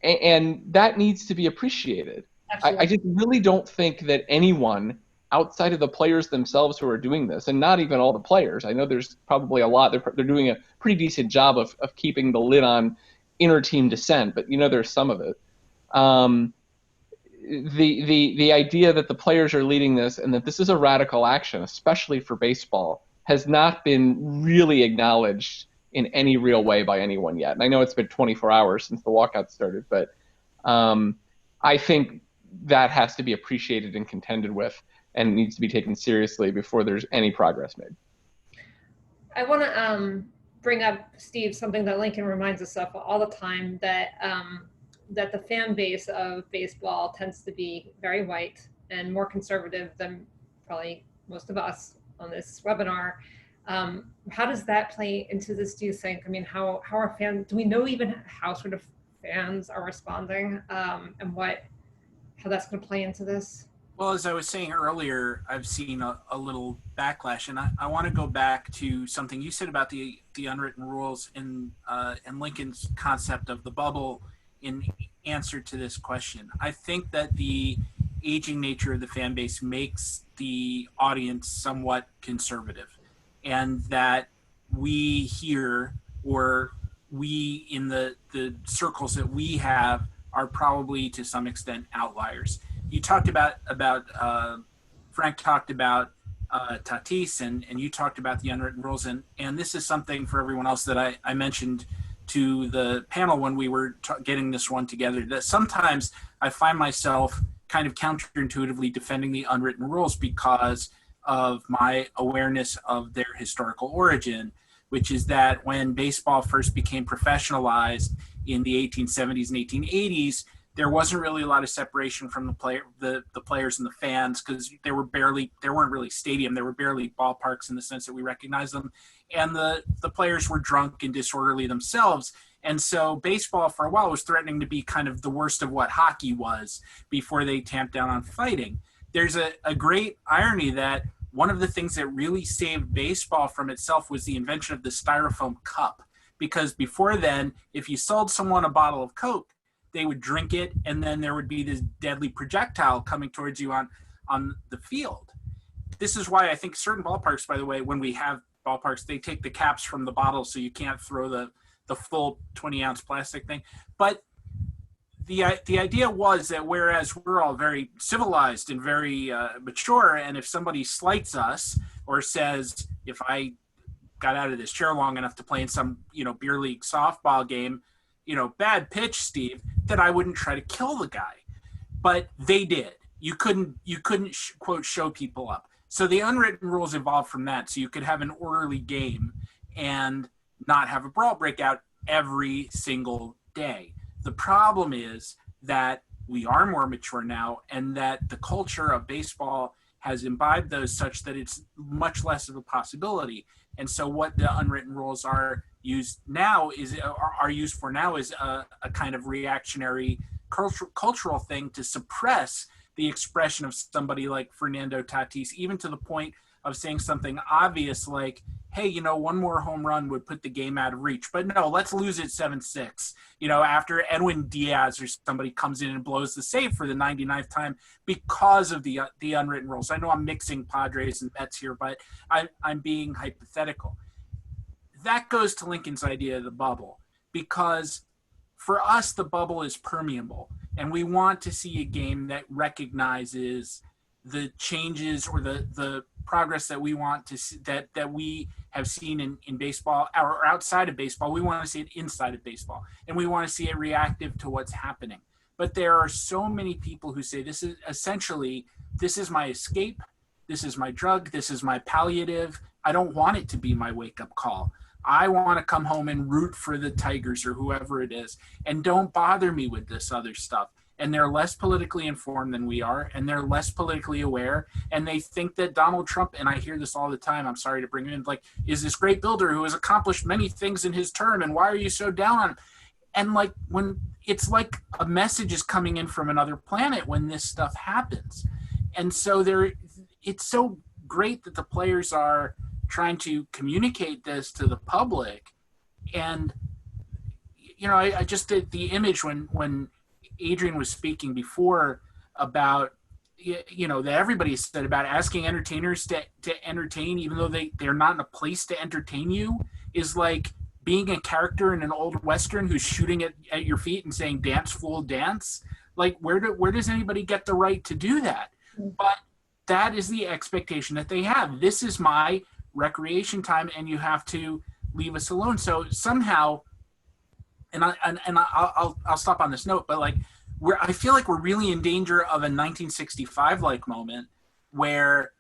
that needs to be appreciated. I just really don't think that anyone outside of the players themselves who are doing this, and not even all the players. I know there's probably a lot. They're doing a pretty decent job of keeping the lid on inter-team dissent, but there's some of it. The idea that the players are leading this and that this is a radical action, especially for baseball, has not been really acknowledged in any real way by anyone yet. And I know it's been 24 hours since the walkout started, but I think that has to be appreciated and contended with and needs to be taken seriously before there's any progress made. I want to bring up, Steve, something that Lincoln reminds us of all the time, that the fan base of baseball tends to be very white and more conservative than probably most of us on this webinar. How does that play into this, do you think? I mean, how are fans, do we know even how sort of fans are responding, and how that's going to play into this? Well, as I was saying earlier, I've seen a little backlash, and I want to go back to something you said about the unwritten rules and Lincoln's concept of the bubble in answer to this question. I think that the aging nature of the fan base makes the audience somewhat conservative, and that we here, or we in the circles that we have, are probably to some extent outliers. You talked about Frank talked about Tatis, and you talked about the unwritten rules, and this is something for everyone else that I mentioned to the panel when we were getting this one together, that sometimes I find myself kind of counterintuitively defending the unwritten rules because of my awareness of their historical origin, which is that when baseball first became professionalized in the 1870s and 1880s, there wasn't really a lot of separation from the players and the fans, because there weren't really stadium, there were barely ballparks in the sense that we recognize them, and the players were drunk and disorderly themselves. And so baseball for a while was threatening to be kind of the worst of what hockey was before they tamped down on fighting. There's a great irony that one of the things that really saved baseball from itself was the invention of the styrofoam cup, because before then, if you sold someone a bottle of Coke, they would drink it, and then there would be this deadly projectile coming towards you on the field. This is why I think certain ballparks, by the way, when we have ballparks, they take the caps from the bottle so you can't throw the full 20-ounce plastic thing. But the idea was that whereas we're all very civilized and very mature, and if somebody slights us or says, if I got out of this chair long enough to play in some beer league softball game, bad pitch, Steve, that I wouldn't try to kill the guy. But they did. You couldn't quote show people up. So the unwritten rules evolved from that. So you could have an orderly game and not have a brawl break out every single day. The problem is that we are more mature now, and that the culture of baseball has imbibed those such that it's much less of a possibility. And so what the unwritten rules are used for now is a kind of reactionary cultural thing to suppress the expression of somebody like Fernando Tatis, even to the point of saying something obvious like, hey, one more home run would put the game out of reach. But no, let's lose it 7-6, after Edwin Diaz or somebody comes in and blows the save for the 99th time because of the unwritten rules. I know I'm mixing Padres and Mets here, but I'm being hypothetical. That goes to Lincoln's idea of the bubble, because for us, the bubble is permeable, and we want to see a game that recognizes the changes or the progress that we want to see, that we have seen in baseball or outside of baseball. We want to see it inside of baseball, and we want to see it reactive to what's happening. But there are so many people who say this is my escape, this is my drug, this is my palliative. I don't want it to be my wake-up call. I want to come home and root for the Tigers or whoever it is, and don't bother me with this other stuff. And they're less politically informed than we are, and they're less politically aware, and they think that Donald Trump, and I hear this all the time, I'm sorry to bring him in, like, is this great builder who has accomplished many things in his term, and why are you so down on him? And like, when it's like a message is coming in from another planet when this stuff happens. And so it's so great that the players are trying to communicate this to the public. And I just did the image when Adrian was speaking before about that everybody said about asking entertainers to entertain even though they're not in a place to entertain you is like being a character in an old Western who's shooting at your feet and saying, dance, fool, dance. Like, where does anybody get the right to do that? But that is the expectation that they have. This is my recreation time, and you have to leave us alone. So somehow, and I'll stop on this note, but like, I feel like we're really in danger of a 1965 like moment where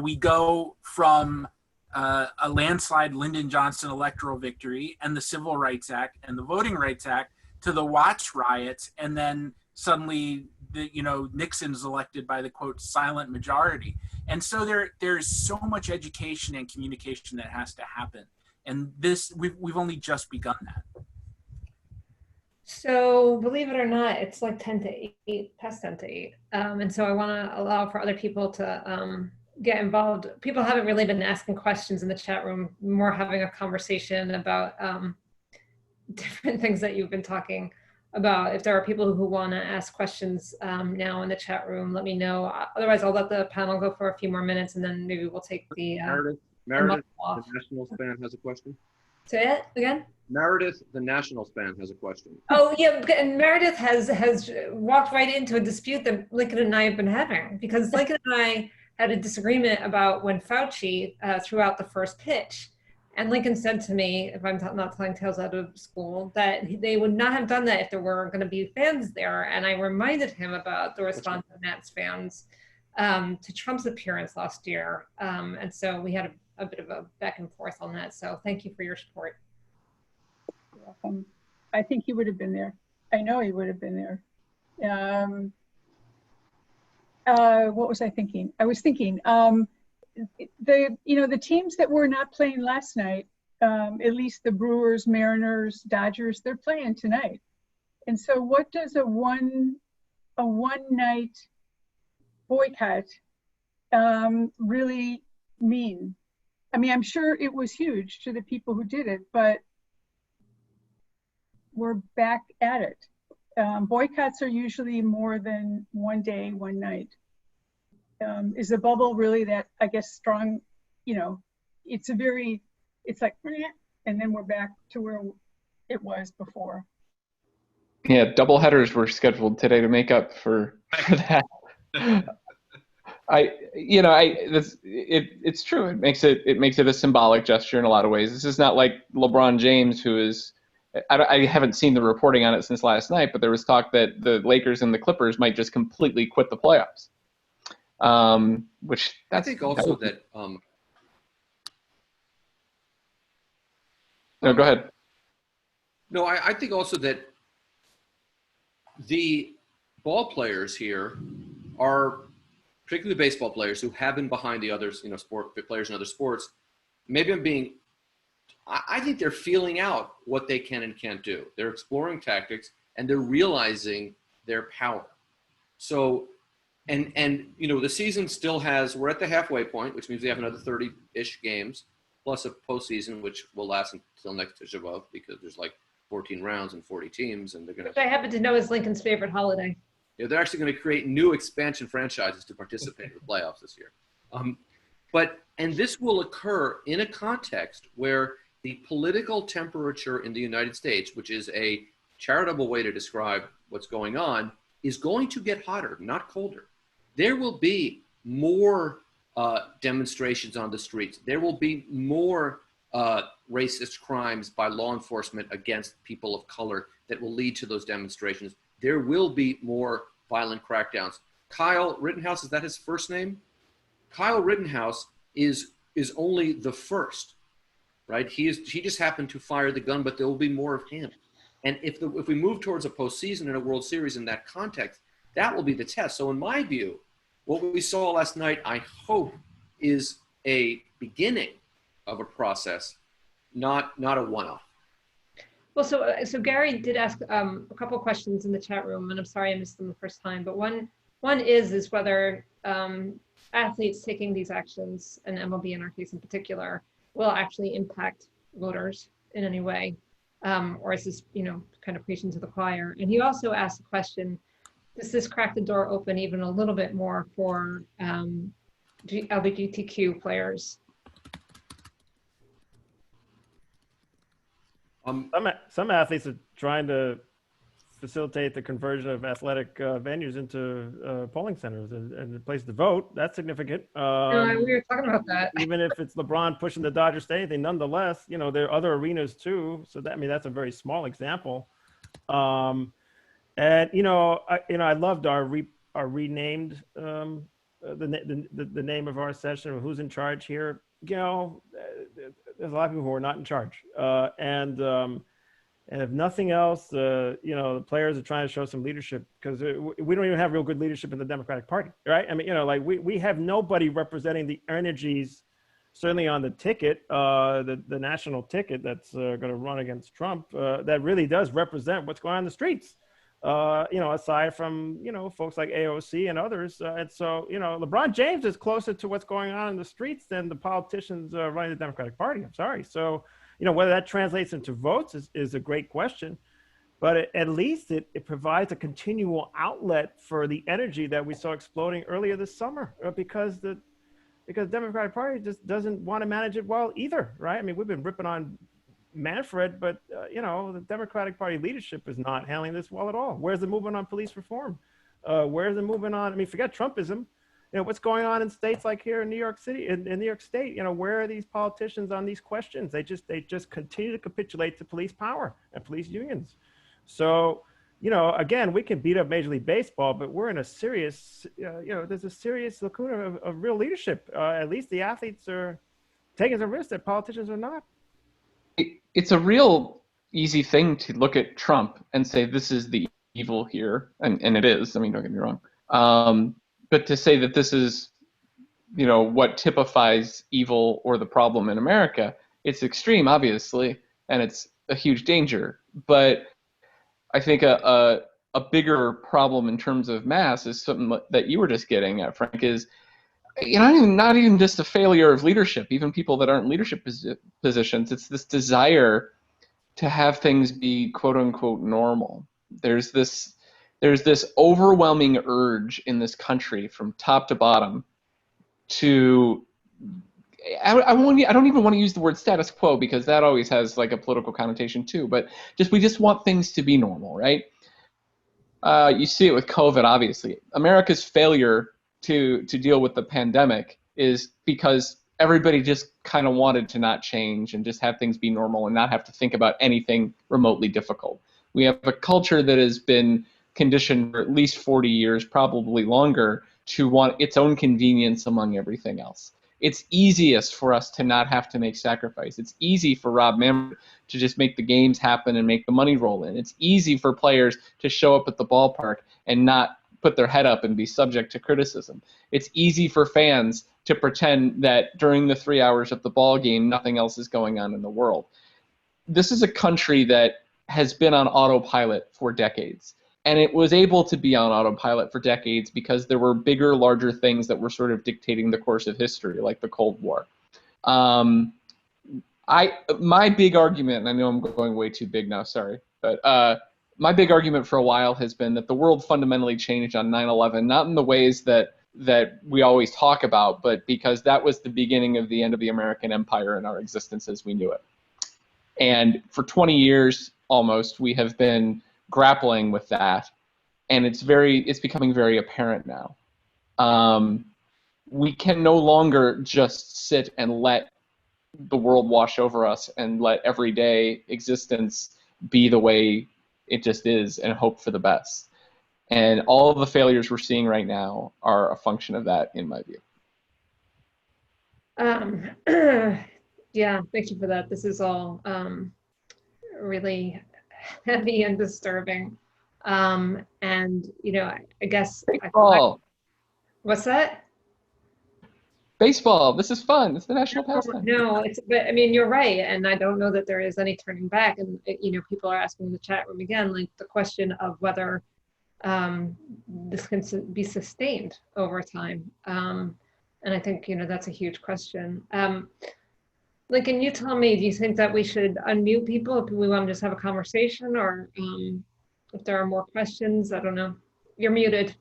we go from a landslide Lyndon Johnson electoral victory and the Civil Rights Act and the Voting Rights Act to the Watts riots, and then suddenly Nixon's elected by the quote silent majority. And so there's so much education and communication that has to happen, and we've only just begun that. So believe it or not, it's like 10 to 8, past 10 to 8. And so I want to allow for other people to get involved. People haven't really been asking questions in the chat room, more having a conversation about different things that you've been talking about if there are people who want to ask questions now in the chat room, let me know. Otherwise, I'll let the panel go for a few more minutes, and then maybe we'll take the Meredith, off. the Nationals fan has a question. Say it again. Meredith, the Nationals fan, has a question. Oh yeah, and Meredith has walked right into a dispute that Lincoln and I have been having, because Lincoln and I had a disagreement about when Fauci threw out the first pitch. And Lincoln said to me, if I'm not telling tales out of school, that they would not have done that if there were going to be fans there. And I reminded him about the response of Nats fans to Trump's appearance last year. And so we had a bit of a back and forth on that. So thank you for your support. You're welcome. I think he would have been there. I know he would have been there. What was I thinking? I was thinking, the teams that were not playing last night, at least the Brewers, Mariners, Dodgers, they're playing tonight. And so what does a one night boycott really mean? I mean, I'm sure it was huge to the people who did it, but we're back at it. Boycotts are usually more than one day, one night. Is the bubble really that, I guess, strong? You know, it's like, and then we're back to where it was before. Yeah, double headers were scheduled today to make up for that. It's true. It makes it a symbolic gesture in a lot of ways. This is not like LeBron James, who is. I haven't seen the reporting on it since last night, but there was talk that the Lakers and the Clippers might just completely quit the playoffs. Which I think also that. No, go ahead. No, I think also that the ball players here are, particularly baseball players who have been behind the others, sport players in other sports. Maybe I think they're feeling out what they can and can't do. They're exploring tactics and they're realizing their power. So, and the season still we're at the halfway point, which means we have another 30-ish games, plus a postseason, which will last until next to Shavuot, because there's like 14 rounds and 40 teams, and they're going to. Which I happen to know is Lincoln's favorite holiday. Yeah, they're actually going to create new expansion franchises to participate in the playoffs this year. And this will occur in a context where the political temperature in the United States, which is a charitable way to describe what's going on, is going to get hotter, not colder. There will be more demonstrations on the streets. There will be more racist crimes by law enforcement against people of color that will lead to those demonstrations. There will be more violent crackdowns. Kyle Rittenhouse, is that his first name? Kyle Rittenhouse is only the first, right? He just happened to fire the gun, but there will be more of him. And if we move towards a postseason and a World Series in that context, that will be the test. So in my view, what we saw last night, I hope, is a beginning of a process, not a one-off. Well, so Gary did ask a couple of questions in the chat room, and I'm sorry I missed them the first time. But one is whether athletes taking these actions, and MLB in our case in particular, will actually impact voters in any way, or is this kind of preaching to the choir? And he also asked the question: does this crack the door open even a little bit more for LGBTQ players? Some athletes are trying to facilitate the conversion of athletic venues into polling centers and a place to vote. That's significant. We were talking about that. Even if it's LeBron pushing the Dodgers to anything, nonetheless, there are other arenas too. So that's a very small example. And I loved our renamed the name of our session. Who's in charge here? There's a lot of people who are not in charge, and if nothing else, the players are trying to show some leadership, because we don't even have real good leadership in the Democratic Party, right? I mean, we have nobody representing the energies, certainly on the ticket, the national ticket that's going to run against Trump, that really does represent what's going on in the streets. Aside from, folks like AOC and others. And so, LeBron James is closer to what's going on in the streets than the politicians running the Democratic Party. I'm sorry. So, whether that translates into votes is a great question. but at least it provides a continual outlet for the energy that we saw exploding earlier this summer, because the Democratic Party just doesn't want to manage it well either, right? I mean, we've been ripping on Manfred, but the Democratic Party leadership is not handling this well at all. Where's the movement on police reform? Where's the movement on, I mean, forget Trumpism. What's going on in states like here in New York City, in New York State? Where are these politicians on these questions? They just continue to capitulate to police power and police unions. So, again, we can beat up Major League Baseball, but we're in a serious, there's a serious lacuna of real leadership. At least the athletes are taking some risks that politicians are not. It's a real easy thing to look at Trump and say this is the evil here, and it is. I mean, don't get me wrong. But to say that this is, what typifies evil or the problem in America, it's extreme, obviously, and it's a huge danger. But I think a bigger problem in terms of mass is something that you were just getting at, Frank, is not even just a failure of leadership, even people that aren't in leadership positions. It's this desire to have things be quote unquote normal. There's this overwhelming urge in this country from top to bottom to, I don't even want to use the word status quo, because that always has like a political connotation too, but we just want things to be normal, right? You see it with COVID, obviously. America's failure to deal with the pandemic is because everybody just kind of wanted to not change and just have things be normal and not have to think about anything remotely difficult. We have a culture that has been conditioned for at least 40 years, probably longer, to want its own convenience among everything else. It's easiest for us to not have to make sacrifice. It's easy for Rob Manfred to just make the games happen and make the money roll in. It's easy for players to show up at the ballpark and not put their head up and be subject to criticism. It's easy for fans to pretend that during the 3 hours of the ball game, nothing else is going on in the world. This is a country that has been on autopilot for decades. And it was able to be on autopilot for decades because there were bigger, larger things that were sort of dictating the course of history, like the Cold War. My big argument, and I know I'm going way too big now, sorry, but my big argument for a while has been that the world fundamentally changed on 9/11, not in the ways that we always talk about, but because that was the beginning of the end of the American empire and our existence as we knew it. And for 20 years almost, we have been grappling with that, and it's becoming very apparent now. We can no longer just sit and let the world wash over us and let everyday existence be the way it just is and hope for the best. And all of the failures we're seeing right now are a function of that, in my view. Yeah, thank you for that. This is all really heavy and disturbing. And, I guess. Baseball. What's that? Baseball. This is fun. It's the national pastime. No, but I mean, you're right. And I don't know that there is any turning back. And, people are asking in the chat room again, like the question of whether this can be sustained over time. And I think, that's a huge question. Lincoln, you tell me, do you think that we should unmute people if we want to just have a conversation, or if there are more questions? I don't know. You're muted.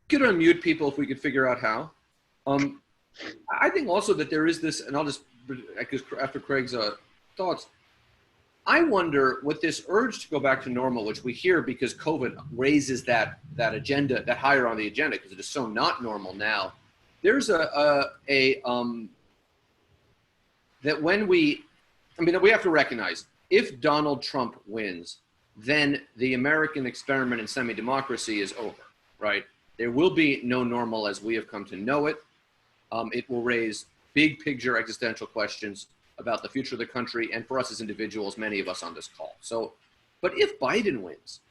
Could unmute people if we could figure out how. I think also that there is this, and I'll just, after Craig's thoughts, I wonder with this urge to go back to normal, which we hear because COVID raises that agenda, that higher on the agenda, because it is so not normal now. There's that when we have to recognize, if Donald Trump wins, then the American experiment in semi-democracy is over, right? There will be no normal as we have come to know it. It will raise big picture existential questions about the future of the country and for us as individuals, many of us on this call. So, but if Biden wins,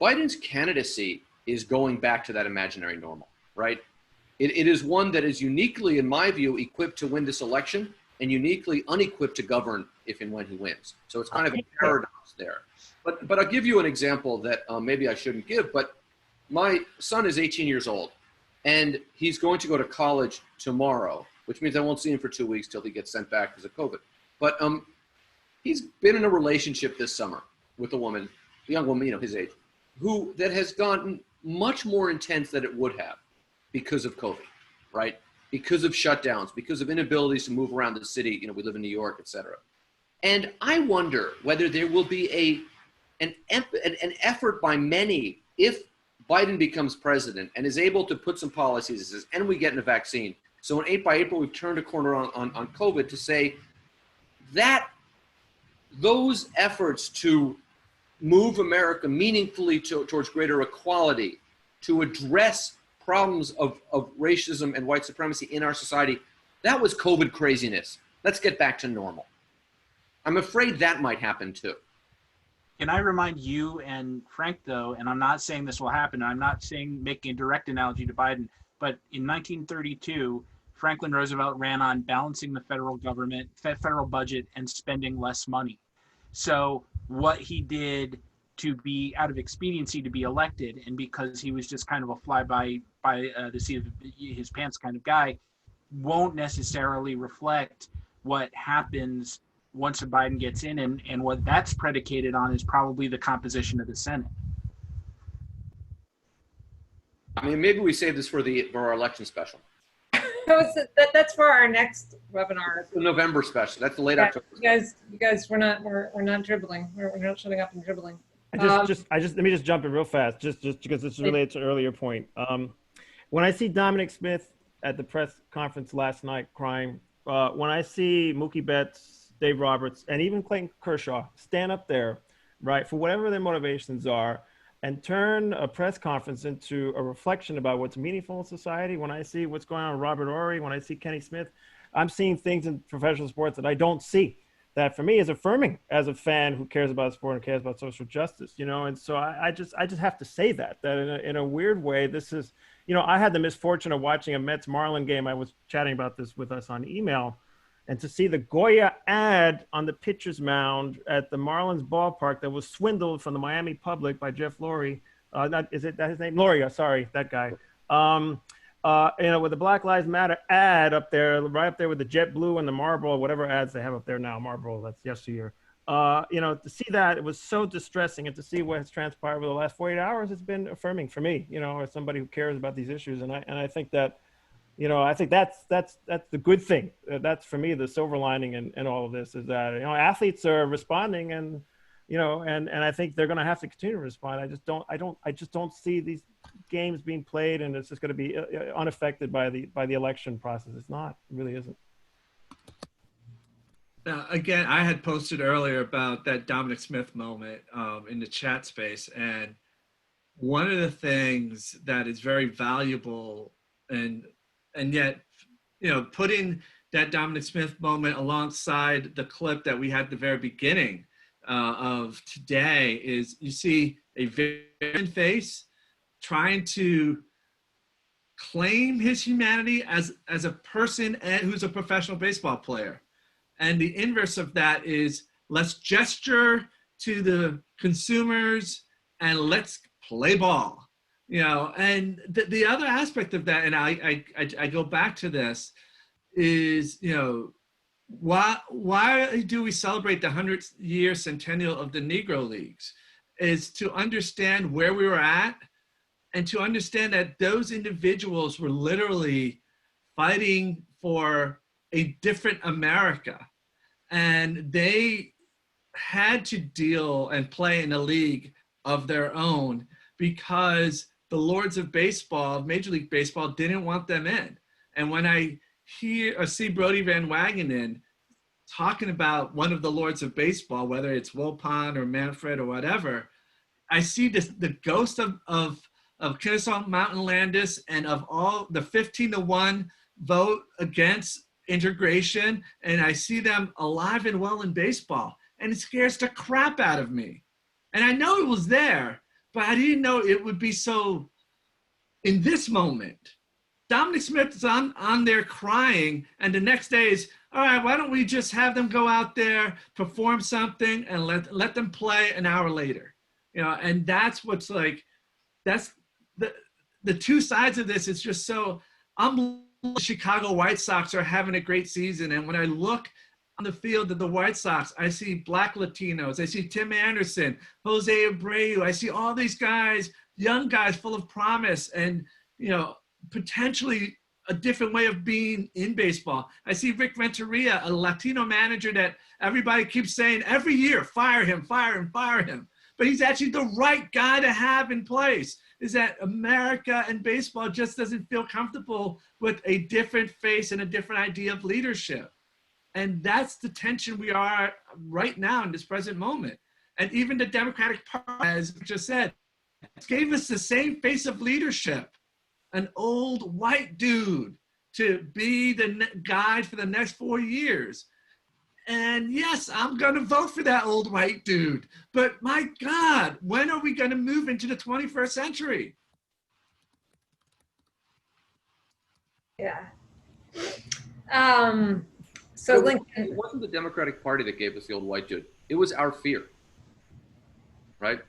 Biden's candidacy is going back to that imaginary normal, right? It is one that is uniquely, in my view, equipped to win this election and uniquely unequipped to govern if and when he wins. So it's kind of a paradox there. But I'll give you an example that maybe I shouldn't give, but my son is 18 years old and he's going to go to college tomorrow, which means I won't see him for 2 weeks till he gets sent back because of COVID. But he's been in a relationship this summer with a woman, a young woman, his age, that has gotten much more intense than it would have because of COVID, right? Because of shutdowns, because of inabilities to move around the city. We live in New York, et cetera. And I wonder whether there will be an effort by many, if Biden becomes president and is able to put some policies, and we get a vaccine. So by April, we've turned a corner on COVID, to say that those efforts to move America meaningfully towards greater equality, to address problems of racism and white supremacy in our society, that was COVID craziness. Let's get back to normal. I'm afraid that might happen too. Can I remind you and Frank, though, and I'm not saying this will happen, I'm not making a direct analogy to Biden, but in 1932, Franklin Roosevelt ran on balancing the federal government, federal budget, and spending less money. So what he did to be out of expediency to be elected, and because he was just kind of a fly by the seat of his pants kind of guy, won't necessarily reflect what happens once a Biden gets in, and what that's predicated on is probably the composition of the Senate. I mean, maybe we save this for our election special. That's for our next webinar. That's the November special. That's the late October. You guys, we're not dribbling. We're not shutting up and dribbling. Let me just jump in real fast, just because this is related to an earlier point. When I see Dominic Smith at the press conference last night crying, when I see Mookie Betts, Dave Roberts, and even Clayton Kershaw stand up there, right, for whatever their motivations are, and turn a press conference into a reflection about what's meaningful in society. When I see what's going on with Robert Horry, when I see Kenny Smith, I'm seeing things in professional sports that I don't see. That for me is affirming as a fan who cares about sport and cares about social justice, and so I just have to say that in a weird way, this is, I had the misfortune of watching a Mets Marlin game. I was chatting about this with us on email, and to see the Goya ad on the pitcher's mound at the Marlins ballpark that was swindled from the Miami public by Jeff Lurie. Is that his name? Lurie, sorry, that guy. With the Black Lives Matter ad up there, right up there with the JetBlue and the Marlboro, whatever ads they have up there now, Marlboro, that's yesteryear. To see that, it was so distressing, and to see what has transpired over the last 48 hours, it's been affirming for me, as somebody who cares about these issues. And I think that, I think that's the good thing. That's for me, the silver lining in all of this is that, athletes are responding, and, and I think they're going to have to continue to respond. I just don't see these games being played, and it's just going to be unaffected by the election process. It's not, it really isn't. Now, again, I had posted earlier about that Dominic Smith moment in the chat space, and one of the things that is very valuable and yet, putting that Dominic Smith moment alongside the clip that we had at the very beginning of today is you see a very face trying to claim his humanity as a person who's a professional baseball player. And the inverse of that is let's gesture to the consumers and let's play ball. And the other aspect of that, and I go back to this, is, why do we celebrate the 100th year centennial of the Negro Leagues? Is to understand where we were at, and to understand that those individuals were literally fighting for a different America. And they had to deal and play in a league of their own because the lords of baseball, Major League Baseball, didn't want them in. And when I hear or see Brodie Van Wagenen talking about one of the lords of baseball, whether it's Wilpon or Manfred or whatever, I see the ghost of Kennesaw Mountain Landis and of all the 15-1 vote against integration, and I see them alive and well in baseball, and it scares the crap out of me. And I know it was there, but I didn't know it would be so in this moment. Dominic Smith is on there crying, and the next day is, all right, why don't we just have them go out there, perform something, and let them play an hour later? And that's what's like, that's the two sides of this. It's just so unbelievable. Chicago White Sox are having a great season, and when I look on the field of the White Sox, I see Black Latinos. I see Tim Anderson, Jose Abreu. I see all these guys, young guys full of promise and, potentially a different way of being in baseball. I see Rick Renteria, a Latino manager that everybody keeps saying every year, fire him, fire him, fire him. But he's actually the right guy to have in place. Is that America and baseball just doesn't feel comfortable with a different face and a different idea of leadership. And that's the tension we are right now in this present moment. And even the Democratic Party, as just said, gave us the same face of leadership, an old white dude to be the guide for the next 4 years. And yes, I'm going to vote for that old white dude. But my God, when are we going to move into the 21st century? Yeah. So Lincoln, it wasn't the Democratic Party that gave us the old white dude. It was our fear, right?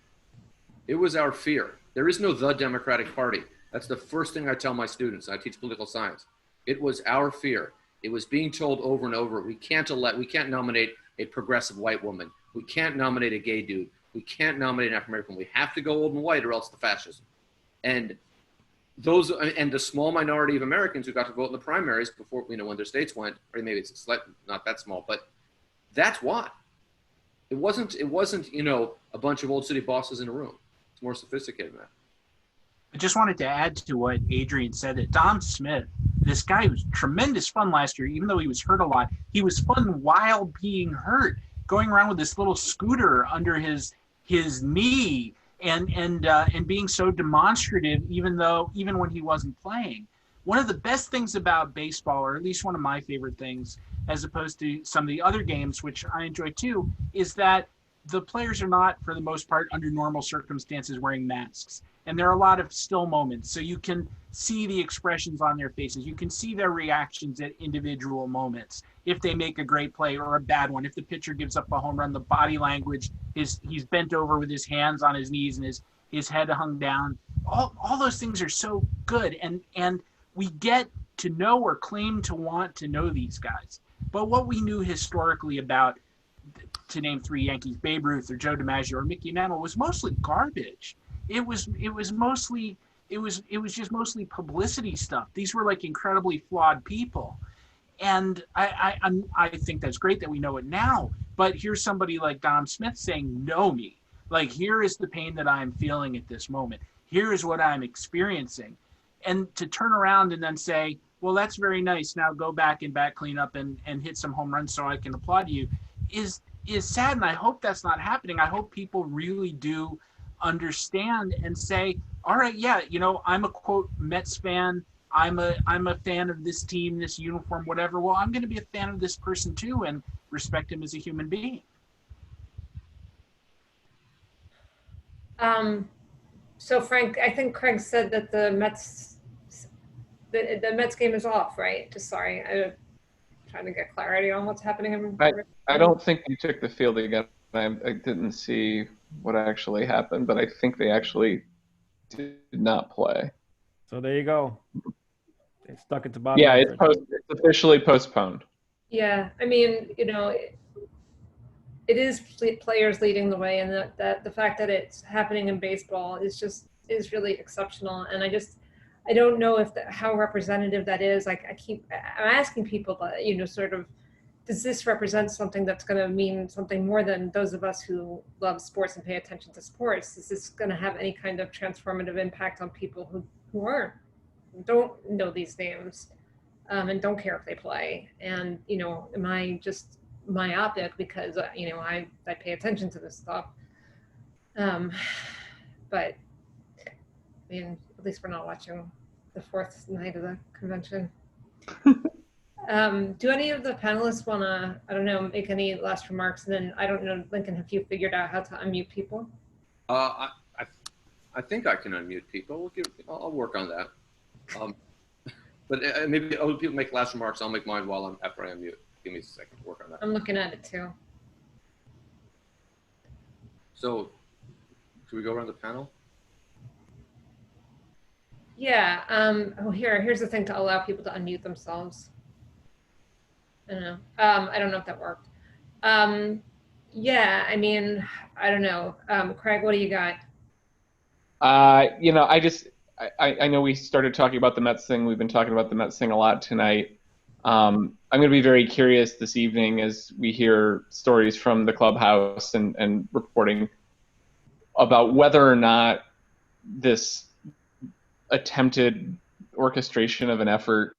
It was our fear. There is no the Democratic Party. That's the first thing I tell my students. I teach political science. It was our fear. It was being told over and over, we can't nominate a progressive white woman. We can't nominate a gay dude. We can't nominate an African American. We have to go old and white or else the fascism. And the small minority of Americans who got to vote in the primaries before, when their states went, or maybe it's not that small, but that's why. It wasn't, a bunch of old city bosses in a room. It's more sophisticated than that. I just wanted to add to what Adrian said, that Dom Smith, this guy was tremendous fun last year, even though he was hurt a lot. He was fun while being hurt, going around with this little scooter under his knee and being so demonstrative, even when he wasn't playing. One of the best things about baseball, or at least one of my favorite things, as opposed to some of the other games, which I enjoy too, is that the players are not, for the most part, under normal circumstances, wearing masks. And there are a lot of still moments. So you can see the expressions on their faces. You can see their reactions at individual moments. If they make a great play or a bad one, if the pitcher gives up a home run, the body language is he's bent over with his hands on his knees and his head hung down. All those things are so good. And we get to know or claim to want to know these guys. But what we knew historically about, to name three Yankees, Babe Ruth or Joe DiMaggio or Mickey Mantle, was mostly garbage. It was just mostly publicity stuff. These were like incredibly flawed people. And I think that's great that we know it now. But here's somebody like Dom Smith saying, know me. Like, here is the pain that I'm feeling at this moment. Here is what I'm experiencing. And to turn around and then say, well, that's very nice. Now go back and clean up and hit some home runs so I can applaud you is sad. And I hope that's not happening. I hope people really do understand and say, all right, yeah, I'm a quote Mets fan. I'm a fan of this team, this uniform, whatever. Well, I'm going to be a fan of this person too and respect him as a human being. So Frank, I think Craig said that the Mets game is off, right? I'm trying to get clarity on what's happening. I don't think you took the field again. I didn't see what actually happened, but I think they actually did not play. So there you go. They stuck it to Bobby. Yeah, it's officially postponed. Yeah, I mean, it is players leading the way, and that the fact that it's happening in baseball is really exceptional. And I don't know how representative that is. I'm asking people, sort of, does this represent something that's going to mean something more than those of us who love sports and pay attention to sports? Is this going to have any kind of transformative impact on people who don't know these names and don't care if they play? And, am I just myopic because, I pay attention to this stuff? But, I mean, at least we're not watching the fourth night of the convention. Do any of the panelists want to, make any last remarks? And then, I don't know, Lincoln, have you figured out how to unmute people? I think I can unmute people. I'll work on that. But maybe other people make last remarks. I'll make mine after I unmute. Give me a second to work on that. I'm looking at it too. So, should we go around the panel? Yeah. Here's the thing to allow people to unmute themselves. I don't know. I don't know if that worked. Yeah, I mean, I don't know. Craig, what do you got? You know, I know we started talking about the Mets thing. We've been talking about the Mets thing a lot tonight. I'm going to be very curious this evening as we hear stories from the clubhouse and reporting about whether or not this attempted orchestration of an effort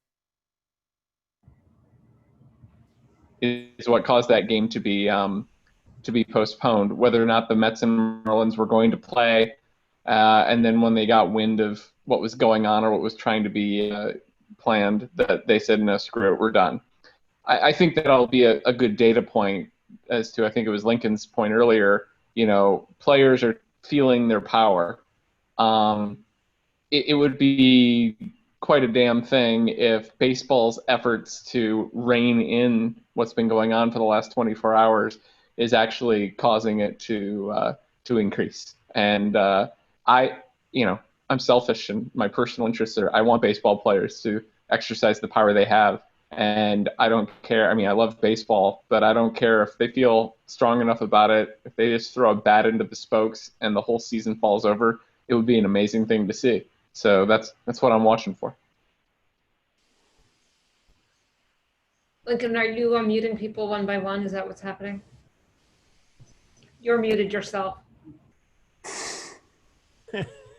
is what caused that game to be postponed. Whether or not the Mets and Marlins were going to play, and then when they got wind of what was going on or what was trying to be planned, that they said, no, screw it, we're done. I think that'll be a good data point as to, I think it was Lincoln's point earlier, you know, players are feeling their power. It would be quite a damn thing if baseball's efforts to rein in what's been going on for the last 24 hours is actually causing it to increase. And you know, I'm selfish and my personal interests are, I want baseball players to exercise the power they have. And I don't care. I mean, I love baseball, but I don't care if they feel strong enough about it. If they just throw a bat into the spokes and the whole season falls over, it would be an amazing thing to see. So that's what I'm watching for. Lincoln, are you unmuting people one by one? Is that what's happening? You're muted yourself.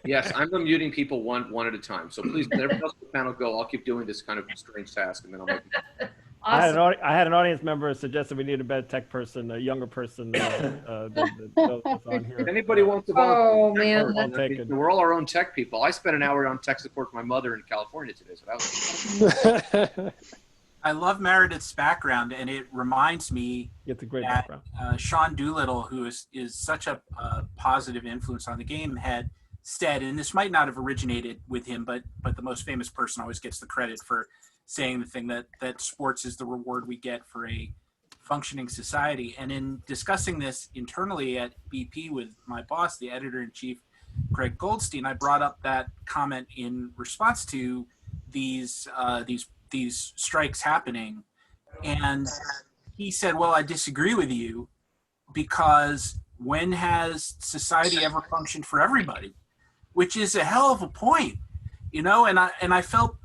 Yes, I'm unmuting people one at a time. So please, let everyone else on the panel go. I'll keep doing this kind of strange task, and then I'll make it. Awesome. I had an audience member suggest that we need a better tech person, a younger person than those on here. If anybody wants to Oh, volunteer, man. I'll take it. we're all our own tech people. I spent an hour on tech support for my mother in California today, so that was I love Meredith's background, and it reminds me It's a great that background. Sean Doolittle, who is such a positive influence on the game, had said, and this might not have originated with him, but the most famous person always gets the credit for saying the thing that sports is the reward we get for a functioning society. And in discussing this internally at BP with my boss, the editor-in-chief, Greg Goldstein, I brought up that comment in response to these strikes happening. And he said, well, I disagree with you, because when has society ever functioned for everybody? Which is a hell of a point, you know, and I felt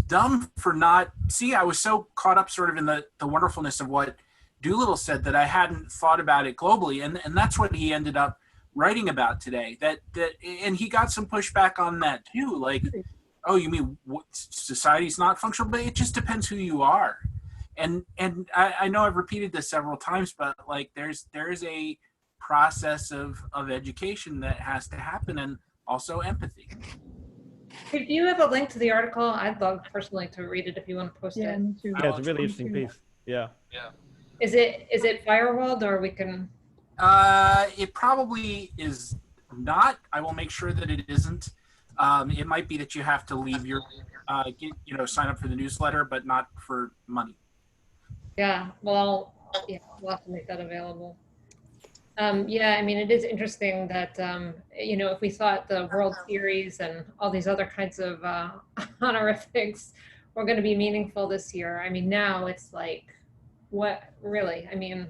dumb for not, I was so caught up sort of in the wonderfulness of what Doolittle said that I hadn't thought about it globally. And that's what he ended up writing about today, and he got some pushback on that too. Like, oh, you mean society's not functional? But it just depends who you are. And I know I've repeated this several times, but like there is a process of education that has to happen, and also empathy. If you have a link to the article, I'd love personally to read it if you want to post it. Me too. Yeah, it's a really interesting piece. Yeah. Is it firewalled, or we can? It probably is not. I will make sure that it isn't. It might be that you have to leave your, sign up for the newsletter, but not for money. Yeah, well, we'll have to make that available. Yeah, I mean, it is interesting that, if we thought the World Series and all these other kinds of honorifics were going to be meaningful this year, I mean, now it's like, what really? I mean,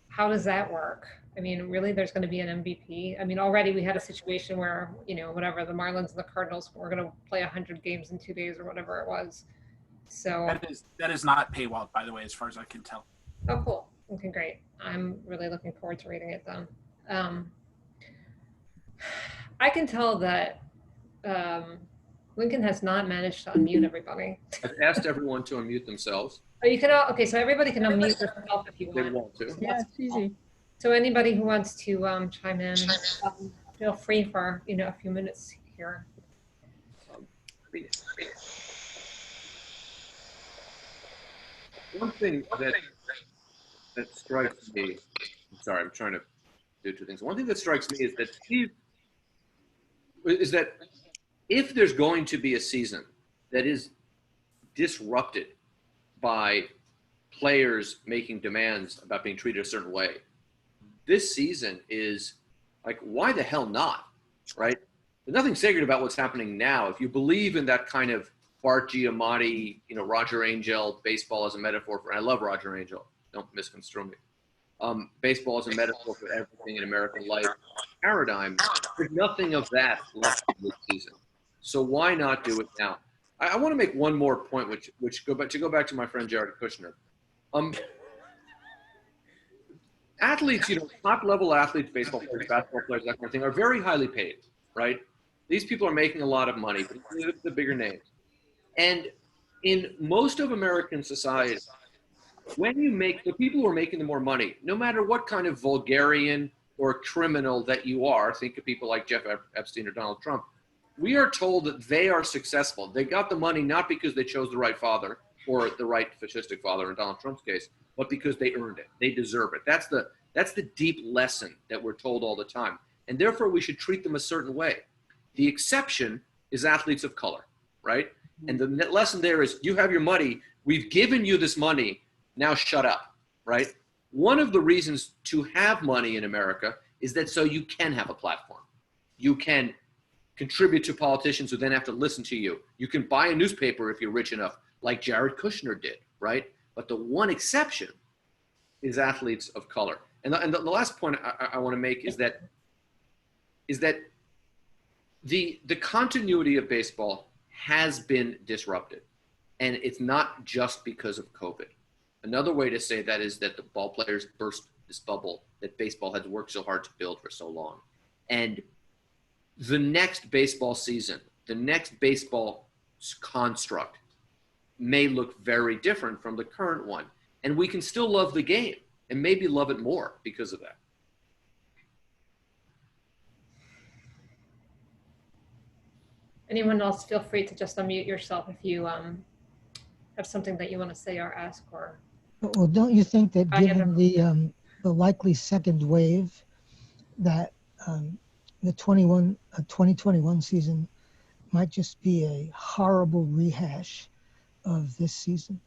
how does that work? I mean, really, there's going to be an MVP? I mean, already we had a situation where, whatever, the Marlins and the Cardinals were going to play 100 games in 2 days or whatever it was. So that is not paywalled, by the way, as far as I can tell. Oh, cool. Okay, great. I'm really looking forward to reading it then. I can tell that Lincoln has not managed to unmute everybody. I've asked everyone to unmute themselves. Oh, you can all, okay, so everybody can unmute themselves if you They want. want to. Yeah, it's easy. So anybody who wants to chime in, feel free for, a few minutes here. One thing that strikes me, I'm sorry, I'm trying to do two things. One thing that strikes me is that if there's going to be a season that is disrupted by players making demands about being treated a certain way, this season is like, why the hell not, right? There's nothing sacred about what's happening now. If you believe in that kind of Bart Giamatti, Roger Angel, baseball as a metaphor for, and I love Roger Angel, don't misconstrue me. Baseball as a metaphor for everything in American life paradigm. There's nothing of that left in this season. So why not do it now? I want to make one more point, which go back to my friend Jared Kushner. Athletes, top level athletes, baseball players, basketball players, that kind of thing, are very highly paid, right? These people are making a lot of money, but the bigger names. And in most of American society, when you make the people who are making the more money, no matter what kind of vulgarian or criminal that you are, think of people like Jeff Epstein or Donald Trump, we are told that they are successful. They got the money not because they chose the right father or the right fascistic father in Donald Trump's case, but because they earned it. They deserve it. That's the deep lesson that we're told all the time. And therefore, we should treat them a certain way. The exception is athletes of color, right? And the lesson there is, you have your money. We've given you this money. Now shut up, right? One of the reasons to have money in America is that so you can have a platform. You can contribute to politicians who then have to listen to you. You can buy a newspaper if you're rich enough, like Jared Kushner did, right? But the one exception is athletes of color. And the last point I want to make is that the continuity of baseball has been disrupted. And it's not just because of COVID. Another way to say that is that the ball players burst this bubble that baseball has worked so hard to build for so long. And the next baseball season, the next baseball construct may look very different from the current one. And we can still love the game and maybe love it more because of that. Anyone else, feel free to just unmute yourself if you have something that you want to say or ask. Or well, don't you think that given the likely second wave, that the 2021 season might just be a horrible rehash of this season?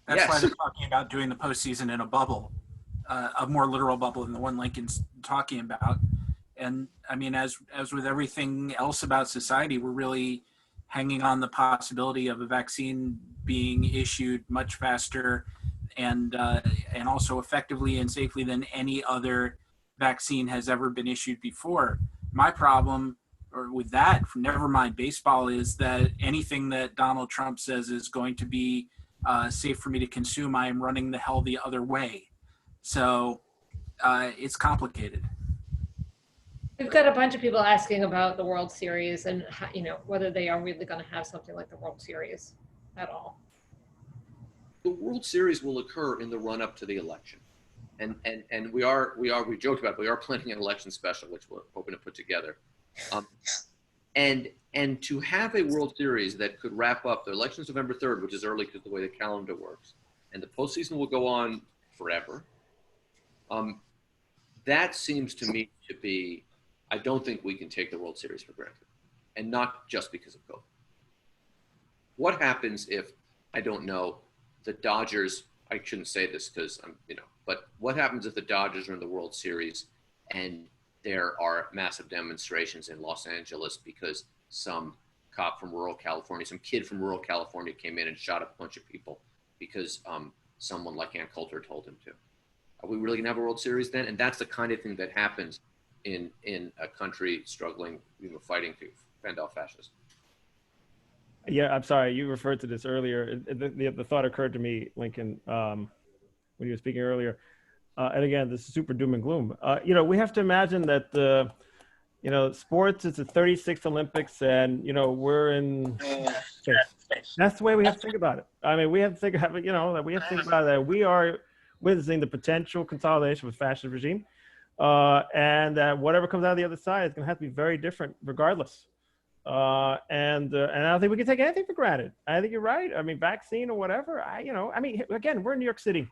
That's why they're talking about doing the postseason in a bubble, a more literal bubble than the one Lincoln's talking about. And I mean, as with everything else about society, we're really hanging on the possibility of a vaccine being issued much faster and also effectively and safely than any other vaccine has ever been issued before. My problem with that, never mind baseball, is that anything that Donald Trump says is going to be safe for me to consume, I am running the hell the other way. So it's complicated. We've got a bunch of people asking about the World Series and how, whether they are really going to have something like the World Series at all. The World Series will occur in the run-up to the election, and we joked about it, we are planning an election special, which we're hoping to put together, and to have a World Series that could wrap up the election's November 3rd, which is early because of the way the calendar works, and the postseason will go on forever. That seems to me to be, I don't think we can take the World Series for granted, and not just because of COVID. What happens if, I don't know, the Dodgers, I shouldn't say this because but what happens if the Dodgers are in the World Series and there are massive demonstrations in Los Angeles because some cop from rural California, some kid from rural California came in and shot a bunch of people because someone like Ann Coulter told him to? Are we really gonna have a World Series then? And that's the kind of thing that happens in a country struggling, fighting to fend off fascism. Yeah, I'm sorry. You referred to this earlier. The thought occurred to me, Lincoln, when you were speaking earlier. And again, this is super doom and gloom. We have to imagine that sports is the 36th Olympics, and we're in space. That's the way we have to think about it. I mean, we have to think about that we have to think about that we are witnessing the potential consolidation of a fascist regime, and that whatever comes out of the other side is going to have to be very different, regardless. And I don't think we can take anything for granted. I think you're right. I mean, vaccine or whatever. Again, we're in New York City.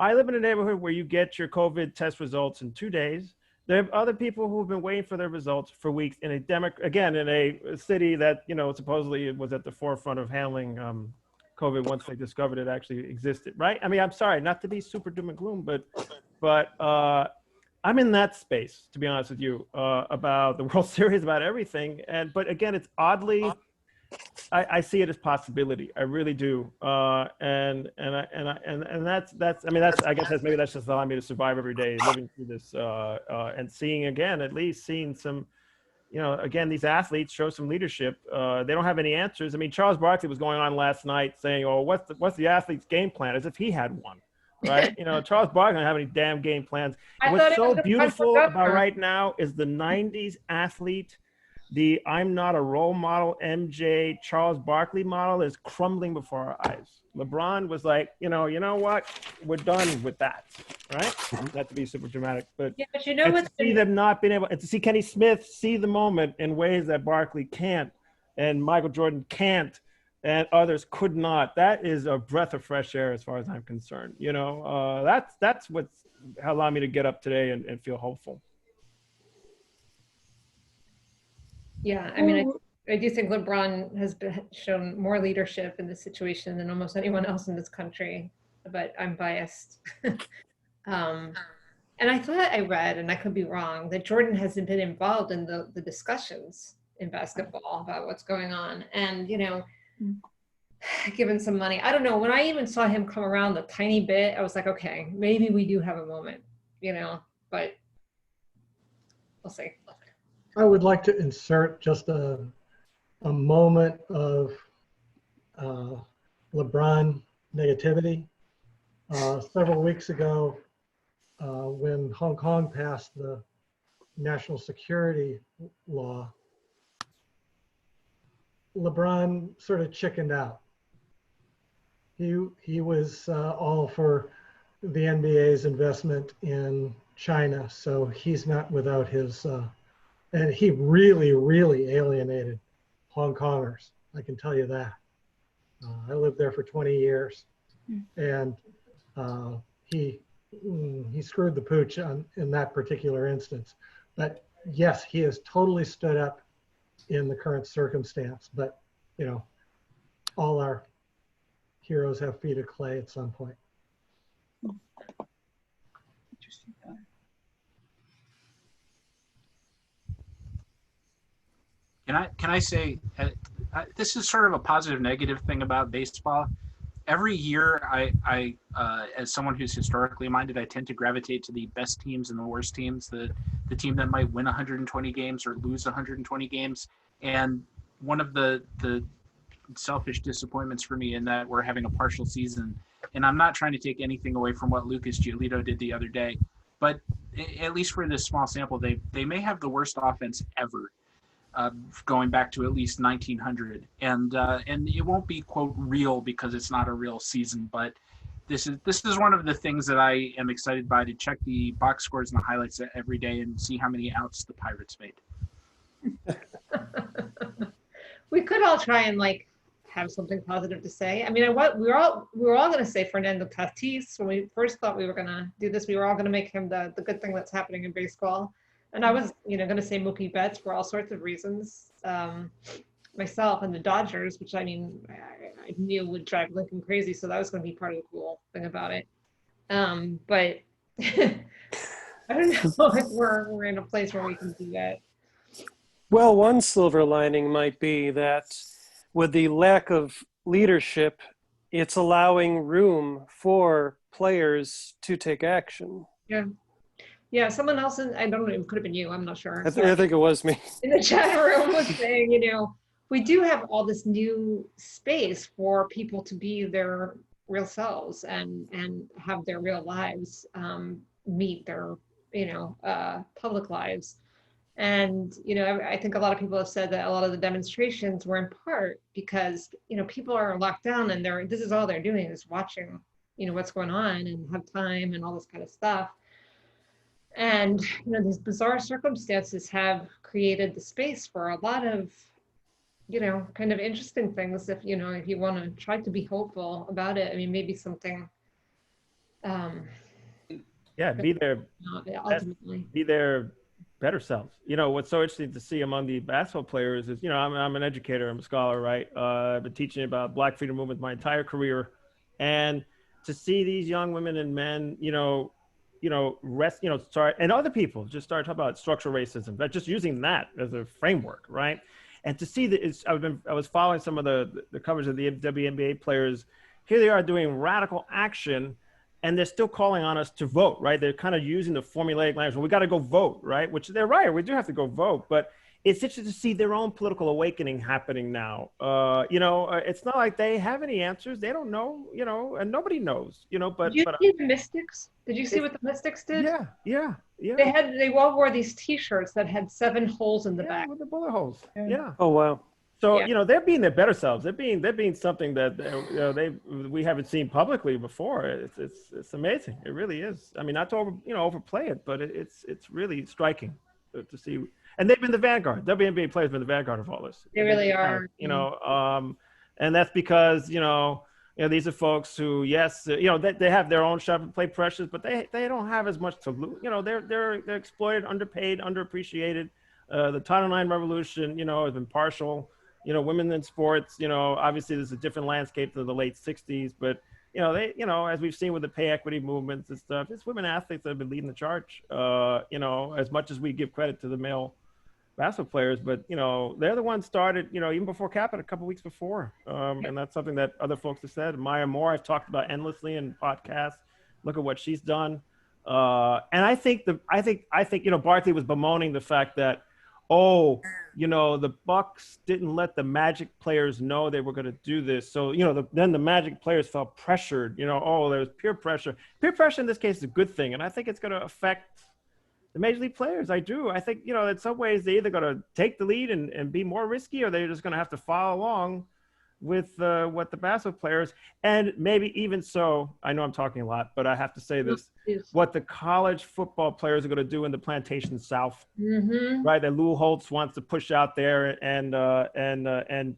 I live in a neighborhood where you get your COVID test results in 2 days. There are other people who have been waiting for their results for weeks in a city that supposedly was at the forefront of handling COVID once they discovered it actually existed. Right? I mean, I'm sorry not to be super doom and gloom, but I'm in that space, to be honest with you, about the World Series, about everything. But again, it's oddly, I see it as possibility. I really do. And that's I mean, I guess that's just allowing me to survive every day, living through this, and seeing some, again, these athletes show some leadership. They don't have any answers. I mean, Charles Barkley was going on last night saying, "Oh, what's the athlete's game plan?" As if he had one. Right, Charles Barkley doesn't have any damn game plans. What's so beautiful about right now is the '90s athlete, the "I'm not a role model" MJ Charles Barkley model is crumbling before our eyes. LeBron was like, you know what, we're done with that, right? Not to be super dramatic, but yeah, but to see them not being able, and to see Kenny Smith see the moment in ways that Barkley can't, and Michael Jordan can't, and others could not. That is a breath of fresh air as far as I'm concerned. That's what's allowed me to get up today and feel hopeful. Yeah, I mean, I do think LeBron has shown more leadership in this situation than almost anyone else in this country, but I'm biased. And I thought I read, and I could be wrong, that Jordan hasn't been involved in the discussions in basketball about what's going on. And, given some money, I don't know, when I even saw him come around a tiny bit, I was like, okay, maybe we do have a moment, but we'll see. I would like to insert just a moment of LeBron negativity. Several weeks ago, when Hong Kong passed the national security law, LeBron sort of chickened out. He was all for the NBA's investment in China, so he's not without his, and he really, really alienated Hong Kongers. I can tell you that. I lived there for 20 years, and he screwed the pooch in that particular instance. But yes, he has totally stood up in the current circumstance. But all our heroes have feet of clay at some point. Interesting. Can I say this is sort of a positive negative thing about baseball. Every year, I as someone who's historically minded, I tend to gravitate to the best teams and the worst teams. The team that might win 120 games or lose 120 games. And one of the selfish disappointments for me in that we're having a partial season, and I'm not trying to take anything away from what Lucas Giolito did the other day, but at least for this small sample, they may have the worst offense ever. Going back to at least 1900, and it won't be quote real because it's not a real season. But this is one of the things that I am excited by, to check the box scores and the highlights every day and see how many outs the Pirates made. We could all try and have something positive to say. I mean, we were all going to say Fernando Tatis when we first thought we were going to do this. We were all going to make him the good thing that's happening in baseball. And I was, going to say Mookie Betts for all sorts of reasons. Myself and the Dodgers, which I knew would drive Lincoln crazy, so that was going to be part of the cool thing about it. But I don't know if we're in a place where we can do that. Well, one silver lining might be that with the lack of leadership, it's allowing room for players to take action. Yeah. Yeah, someone else, I don't know, it could have been you, I'm not sure. I think it was me. In the chat room was saying, we do have all this new space for people to be their real selves and have their real lives meet their, public lives. And, I think a lot of people have said that a lot of the demonstrations were in part because, people are locked down and this is all they're doing is watching, what's going on and have time and all this kind of stuff. And, these bizarre circumstances have created the space for a lot of, kind of interesting things if you want to try to be hopeful about it. I mean, maybe something. Be their ultimately. Be their better selves. What's so interesting to see among the basketball players is, I'm an educator, I'm a scholar, right? I've been teaching about Black freedom movement my entire career. And to see these young women and men, start, and other people just start talking about structural racism, but just using that as a framework, right? And to see that I was following some of the coverage of the WNBA players. Here they are doing radical action, and they're still calling on us to vote, right? They're kind of using the formulaic language. Well, we got to go vote, right? Which they're right. We do have to go vote, but it's interesting to see their own political awakening happening now. It's not like they have any answers. They don't know, and nobody knows, but. Did you see the Mystics? Did you see what the Mystics did? Yeah. They all wore these T-shirts that had 7 holes in the back. With the bullet holes. Yeah. Oh, wow. So, they're being their better selves. They're being something that we haven't seen publicly before. It's amazing. It really is. I mean, not to overplay it, but it's really striking to see. And they've been the vanguard. WNBA players have been the vanguard of all this. They really are. And that's because these are folks who, yes, they have their own sharp play pressures, but they don't have as much to lose. They're exploited, underpaid, underappreciated. The Title IX revolution, has been partial. Women in sports, obviously there's a different landscape than the late 60s, but as we've seen with the pay equity movements and stuff, it's women athletes that have been leading the charge. As much as we give credit to the male basketball players, but they're the ones started, even before Capita, a couple weeks before, and that's something that other folks have said. Maya Moore, I've talked about endlessly in podcasts. Look at what she's done, and I think Barkley was bemoaning the fact that, the Bucks didn't let the Magic players know they were going to do this, so then the Magic players felt pressured. There was peer pressure. Peer pressure in this case is a good thing, and I think it's going to affect the Major League players. I do. I think, in some ways they're either going to take the lead and be more risky, or they're just going to have to follow along with what the basketball players, and maybe even so, I know I'm talking a lot, but I have to say this, what the college football players are going to do in the Plantation South, right? That Lou Holtz wants to push out there and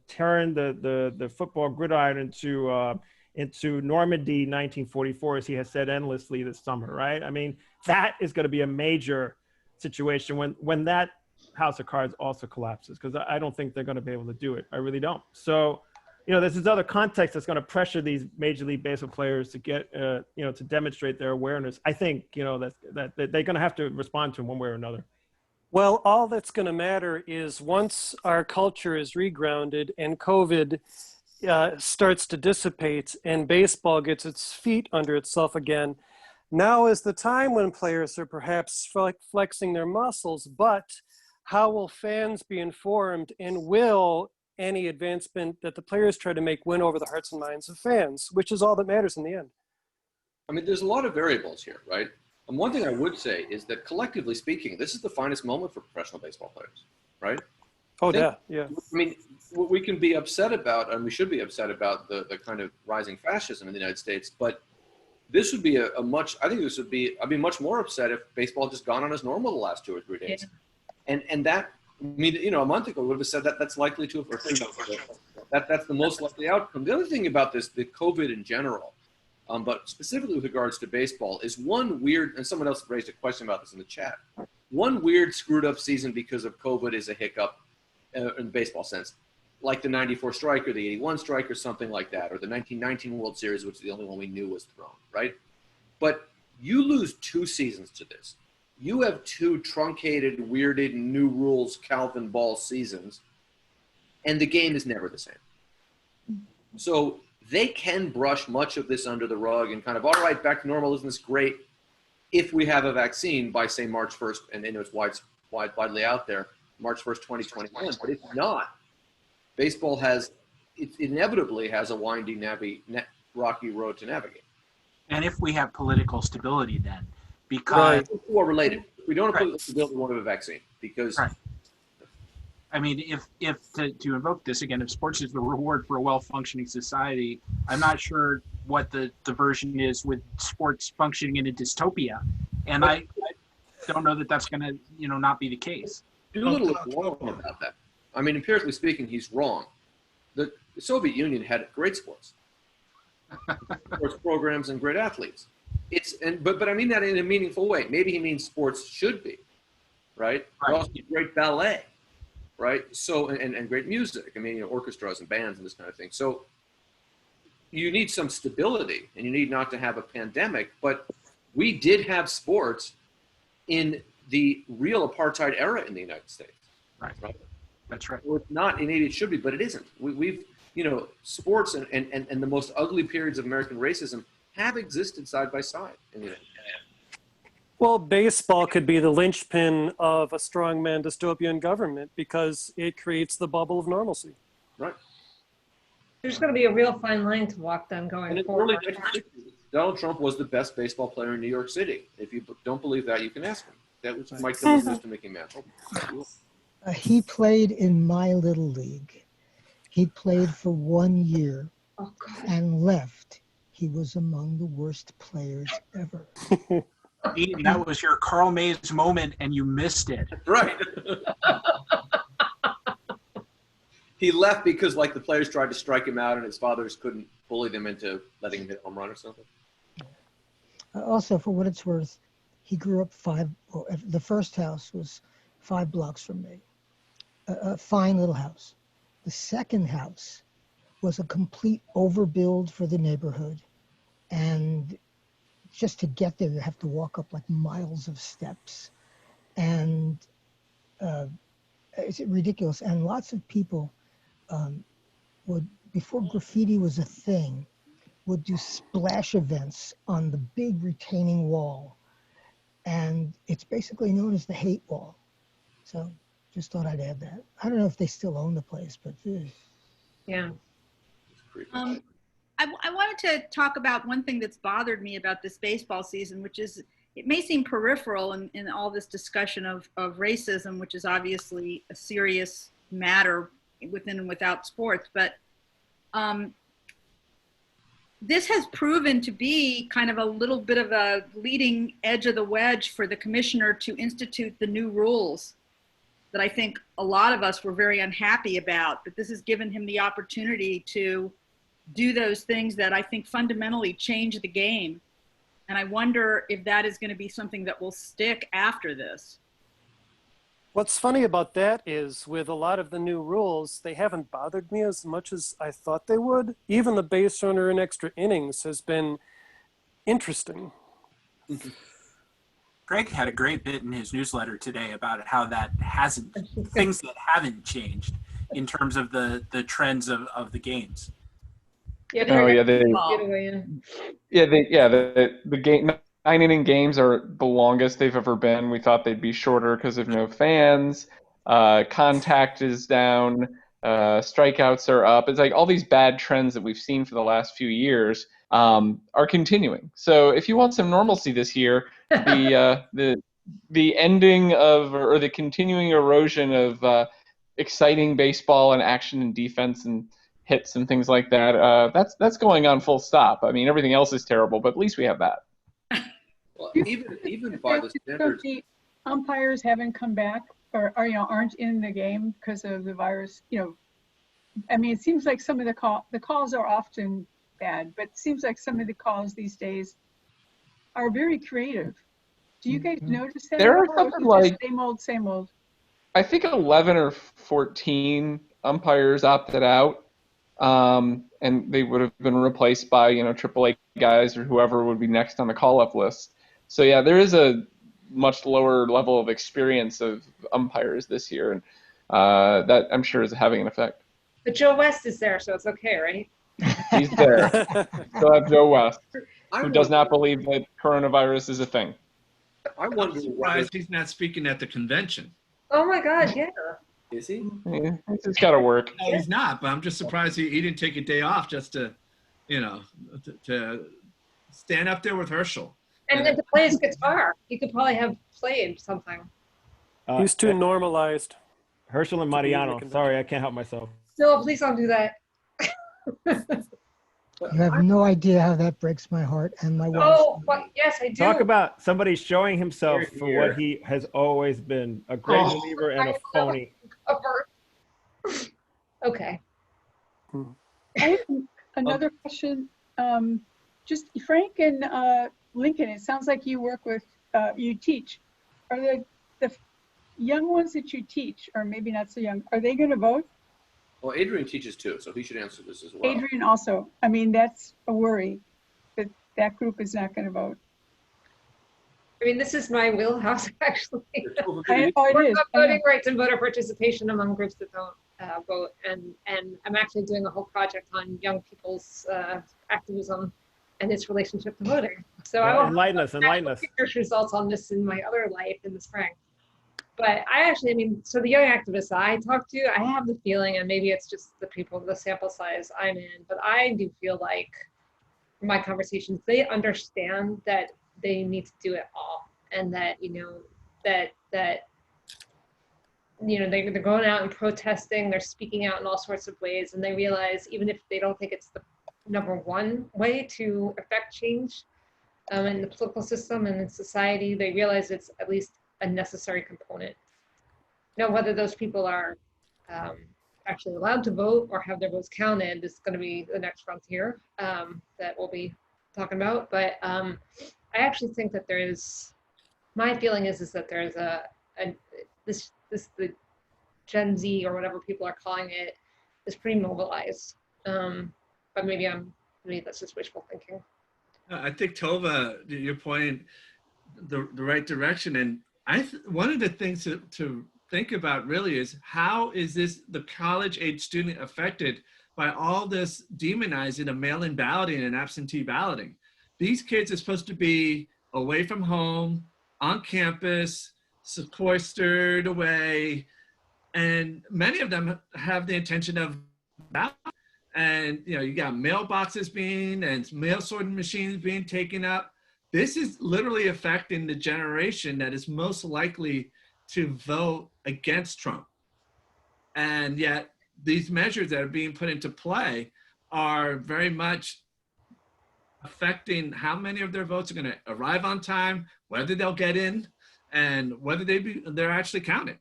turn the football gridiron into Normandy 1944, as he has said endlessly this summer, right? I mean, that is going to be a major situation when that house of cards also collapses, because I don't think they're going to be able to do it. I really don't. So, there's this other context that's going to pressure these Major League Baseball players to get, to demonstrate their awareness. I think, that they're going to have to respond to them one way or another. Well, all that's going to matter is once our culture is regrounded and COVID starts to dissipate and baseball gets its feet under itself again, now is the time when players are perhaps flexing their muscles, but how will fans be informed, and will any advancement that the players try to make win over the hearts and minds of fans, which is all that matters in the end? I mean, there's a lot of variables here, right? And one thing I would say is that collectively speaking, this is the finest moment for professional baseball players, right? Oh, yeah. I mean, we can be upset about, and we should be upset about the kind of rising fascism in the United States, but this would be I'd be much more upset if baseball had just gone on as normal the last 2 or 3 days. Yeah. And that, a month ago, we would have said that that's likely to have occurred. That's the most likely outcome. The other thing about this, the COVID in general, but specifically with regards to baseball, is one weird, and someone else raised a question about this in the chat, one weird screwed up season because of COVID is a hiccup in the baseball sense, like the 94 strike or the 81 strike or something like that, or the 1919 World Series, which is the only one we knew was thrown, right? But you lose 2 seasons to this. You have 2 truncated, weirded, new rules, Calvin ball seasons, and the game is never the same. So they can brush much of this under the rug and kind of, all right, back to normal, isn't this great? If we have a vaccine by, say, March 1st, and it's widely out there, March 1st, 2021. But if not, baseball it inevitably has a winding, rocky road to navigate. And if we have political stability then, because are related. We don't have political stability, we won't have a vaccine, because I mean, if to invoke this again, if sports is the reward for a well-functioning society, I'm not sure what the version is with sports functioning in a dystopia, and I don't know that that's going to not be the case. Doolittle is wrong about that. I mean, empirically speaking, he's wrong. The Soviet Union had great sports programs and great athletes. But I mean that in a meaningful way. Maybe he means sports should be, right? But also great ballet, right? So and great music. I mean, orchestras and bands and this kind of thing. So you need some stability, and you need not to have a pandemic. But we did have sports in the real apartheid era in the United States. Right. That's right. Well, it's not innate, it should be, but it isn't. We've, sports and the most ugly periods of American racism have existed side by side in the United States. Well, baseball could be the linchpin of a strongman dystopian government because it creates the bubble of normalcy. Right. There's going to be a real fine line to walk then And going in the forward. early 1960s, Donald Trump was the best baseball player in New York City. If you don't believe that, you can ask him. That was Mike Dillon, Mr. Mickey Mantle. He played in my little league. He played for 1 year and left. He was among the worst players ever. Ian, that was your Carl Mays moment, and you missed it. Right. He left because, like, the players tried to strike him out, and his fathers couldn't bully them into letting him hit a home run or something. Also, for what it's worth, he grew up the first house was 5 blocks from me. A fine little house. The second house was a complete overbuild for the neighborhood. And just to get there, you have to walk up like miles of steps. And it's ridiculous. And lots of people would, before graffiti was a thing, would do splash events on the big retaining wall. And it's basically known as the hate wall. So just thought I'd add that. I don't know if they still own the place, but yeah. I wanted to talk about one thing that's bothered me about this baseball season, which is it may seem peripheral in all this discussion of racism, which is obviously a serious matter within and without sports, but this has proven to be kind of a little bit of a leading edge of the wedge for the commissioner to institute the new rules that I think a lot of us were very unhappy about, but this has given him the opportunity to do those things that I think fundamentally change the game. And I wonder if that is going to be something that will stick after this. What's funny about that is with a lot of the new rules, they haven't bothered me as much as I thought they would. Even the base runner in extra innings has been interesting. Greg had a great bit in his newsletter today about how that things that haven't changed in terms of the trends of the games. Yeah, the game 9-inning games are the longest they've ever been. We thought they'd be shorter because of no fans. Contact is down. Strikeouts are up. It's like all these bad trends that we've seen for the last few years are continuing. So if you want some normalcy this year, the ending of or the continuing erosion of exciting baseball and action and defense and hits and things like that, that's going on full stop. I mean, everything else is terrible, but at least we have that. Well, even by the standards, the umpires haven't come back or aren't in the game because of the virus. I mean, it seems like some of the calls are often bad, but it seems like some of the calls these days are very creative. Do you guys notice that? There are something like same old. I think 11 or 14 umpires opted out, and they would have been replaced by AAA guys or whoever would be next on the call-up list. So yeah, there is a much lower level of experience of umpires this year, and that I'm sure is having an effect. But Joe West is there, so it's okay, right? He's there. Still have Joe West, who does not believe that coronavirus is a thing. I wonder I'm surprised he's not speaking at the convention. Oh my God, yeah. Is he? Yeah, it's just got to work. No, he's not, but I'm just surprised he didn't take a day off just to, to stand up there with Herschel. And then to play his guitar. He could probably have played something. He's too normalized. Herschel and Mariano. Sorry, I can't help myself. Still, please don't do that. You have no idea how that breaks my heart and my wife. Oh, yes, I do. Talk about somebody showing himself for what he has always been, a great believer and a phony. Okay. I have another question. Just Frank and Lincoln, it sounds like you work with, you teach. Are the young ones that you teach, or maybe not so young, are they going to vote? Well, Adrian teaches too, so he should answer this as well. Adrian also. I mean, that's a worry that group is not going to vote. I mean, this is my wheelhouse, actually. Oh, it is. Voting rights and voter participation among groups that don't vote. And I'm actually doing a whole project on young people's activism and its relationship to voting. So I will enlighten us. research results on this in my other life in the spring. But I mean, so the young activists I talk to, I have the feeling, and maybe it's just the people, the sample size I'm in, but I do feel like in my conversations, they understand that they need to do it all, and that they're going out and protesting, they're speaking out in all sorts of ways, and they realize even if they don't think it's the #1 way to affect change in the political system and in society, they realize it's at least a necessary component. Now, whether those people are actually allowed to vote or have their votes counted is going to be the next frontier that we'll be talking about. But I actually think that there is, my feeling is that there's the Gen Z or whatever people are calling it is pretty mobilized. But maybe that's just wishful thinking. I think Tova, you're pointing the right direction. And one of the things to think about really is how is the college age student affected by all this demonizing of mail-in balloting and absentee balloting? These kids are supposed to be away from home, on campus, sequestered away, and many of them have the intention of balloting. And you got mailboxes and mail sorting machines being taken up. This is literally affecting the generation that is most likely to vote against Trump. And yet these measures that are being put into play are very much affecting how many of their votes are going to arrive on time, whether they'll get in, and whether they're actually counted.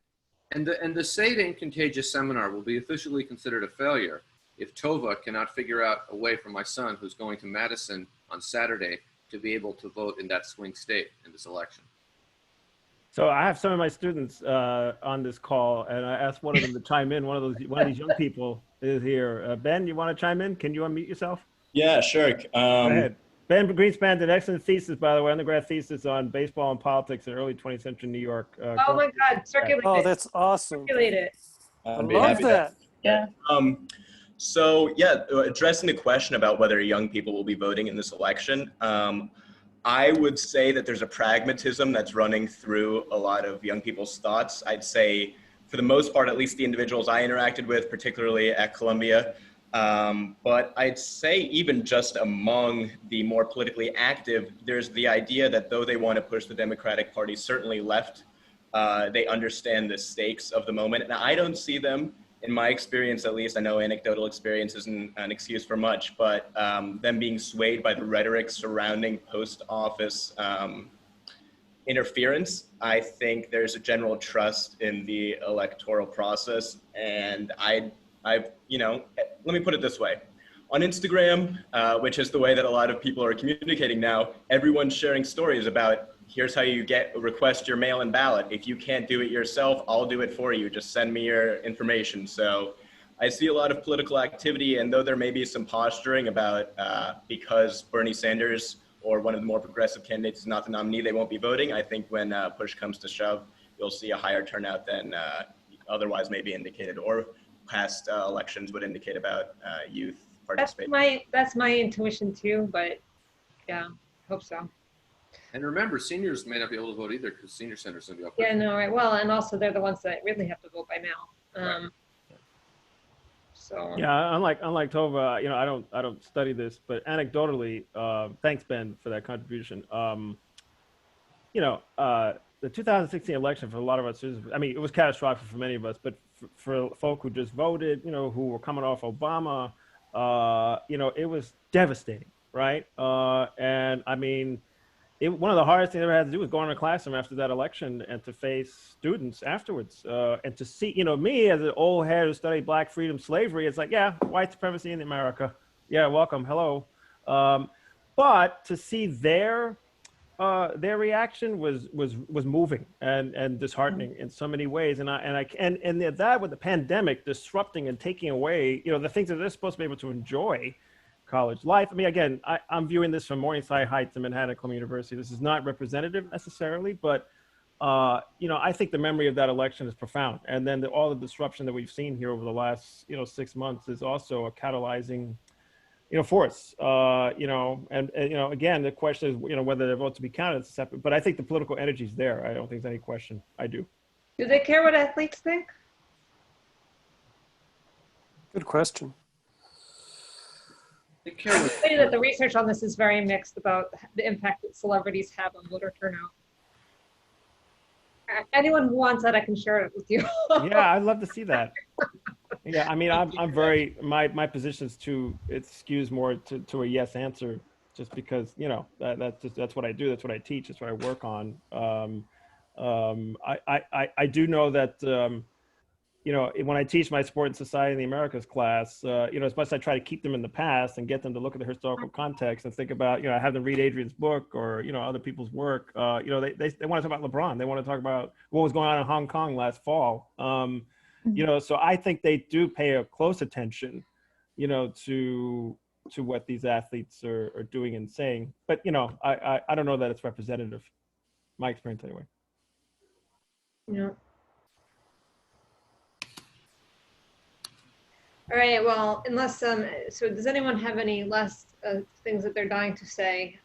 And the Say It Ain't Contagious seminar will be officially considered a failure if Tova cannot figure out a way for my son, who's going to Madison on Saturday, to be able to vote in that swing state in this election. So I have some of my students on this call, and I asked one of them to chime in. One of these young people is here. Ben, you want to chime in? Can you unmute yourself? Yeah, sure. Go ahead. Ben Greenspan did an excellent thesis, by the way, undergrad thesis on baseball and politics in early 20th century New York. Oh my God, circulate it. Oh, that's awesome. Circulate it. I love that. Yeah. So yeah, addressing the question about whether young people will be voting in this election, I would say that there's a pragmatism that's running through a lot of young people's thoughts. I'd say for the most part, at least the individuals I interacted with, particularly at Columbia, but I'd say even just among the more politically active, there's the idea that though they want to push the Democratic Party certainly left, they understand the stakes of the moment. And I don't see them, in my experience at least, I know anecdotal experience isn't an excuse for much, but them being swayed by the rhetoric surrounding post-office interference. I think there's a general trust in the electoral process, and I've, let me put it this way. On Instagram, which is the way that a lot of people are communicating now, everyone's sharing stories about here's how you request your mail-in ballot. If you can't do it yourself, I'll do it for you. Just send me your information. So I see a lot of political activity, and though there may be some posturing about because Bernie Sanders or one of the more progressive candidates is not the nominee, they won't be voting. I think when push comes to shove, you'll see a higher turnout than otherwise may be indicated, or past elections would indicate about youth participating. That's my intuition too, but yeah, hope so. And remember, seniors may not be able to vote either because senior centers going to be open. Yeah, no, right. Well, and also they're the ones that really have to vote by mail. Right. So yeah, unlike Tova, I don't study this, but anecdotally, thanks Ben for that contribution. The 2016 election for a lot of us, it was catastrophic for many of us, but for folk who just voted, who were coming off Obama, it was devastating, right? And I mean, one of the hardest things I ever had to do was go in a classroom after that election and to face students afterwards, and to see, me as an old head who studied Black freedom, slavery. It's like, yeah, white supremacy in America. Yeah, welcome, hello. But to see their reaction was moving and disheartening in so many ways. And that with the pandemic disrupting and taking away, the things that they're supposed to be able to enjoy, college life. I mean, again, I'm viewing this from Morningside Heights and Manhattan Columbia University. This is not representative necessarily, but I think the memory of that election is profound. And then all the disruption that we've seen here over the last, 6 months is also a catalyzing, force. And again, the question is, whether their vote to be counted is separate. But I think the political energy is there. I don't think there's any question. I do. Do they care what athletes think? Good question. I can say that the research on this is very mixed about the impact that celebrities have on voter turnout. Anyone who wants that, I can share it with you. Yeah, I'd love to see that. Yeah, I mean, I'm very, my position is it skews more to a yes answer, just because, that's what I do. That's what I teach. That's what I work on. I do know that, when I teach my Sport and Society in the Americas class, as much as I try to keep them in the past and get them to look at the historical context and think about, have them read Adrian's book or, other people's work, they want to talk about LeBron. They want to talk about what was going on in Hong Kong last fall. So I think they do pay a close attention, to what these athletes are doing and saying. But, I don't know that it's representative. My experience anyway. Yeah. All right, well, unless, so does anyone have any last things that they're dying to say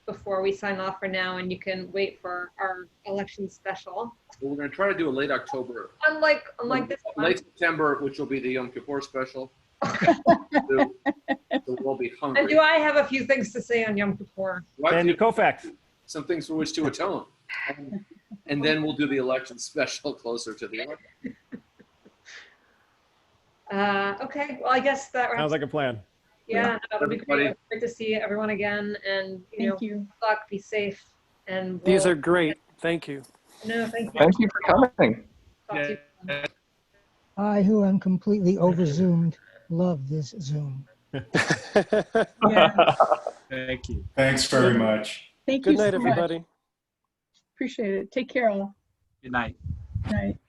before we sign off for now, and you can wait for our election special? Well, we're going to try to do a late October. Unlike this one. Late September, which will be the Yom Kippur special. So we'll be hungry. And do I have a few things to say on Yom Kippur? And Koufax. Some things for which to atone. And then we'll do the election special closer to the election. Okay, well, I guess that sounds like a plan. Yeah, that'll be great. Great to see everyone again, and Thank you. Good luck, be safe, and These are great. Thank you. No, thank you. Thank you for coming. Talk to you. I, who am completely over-zoomed, love this Zoom. Yeah. Thank you. Thanks very much. Thank you Good night, so much. everybody. Appreciate it. Take care all. Good night. Night.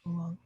Hold on.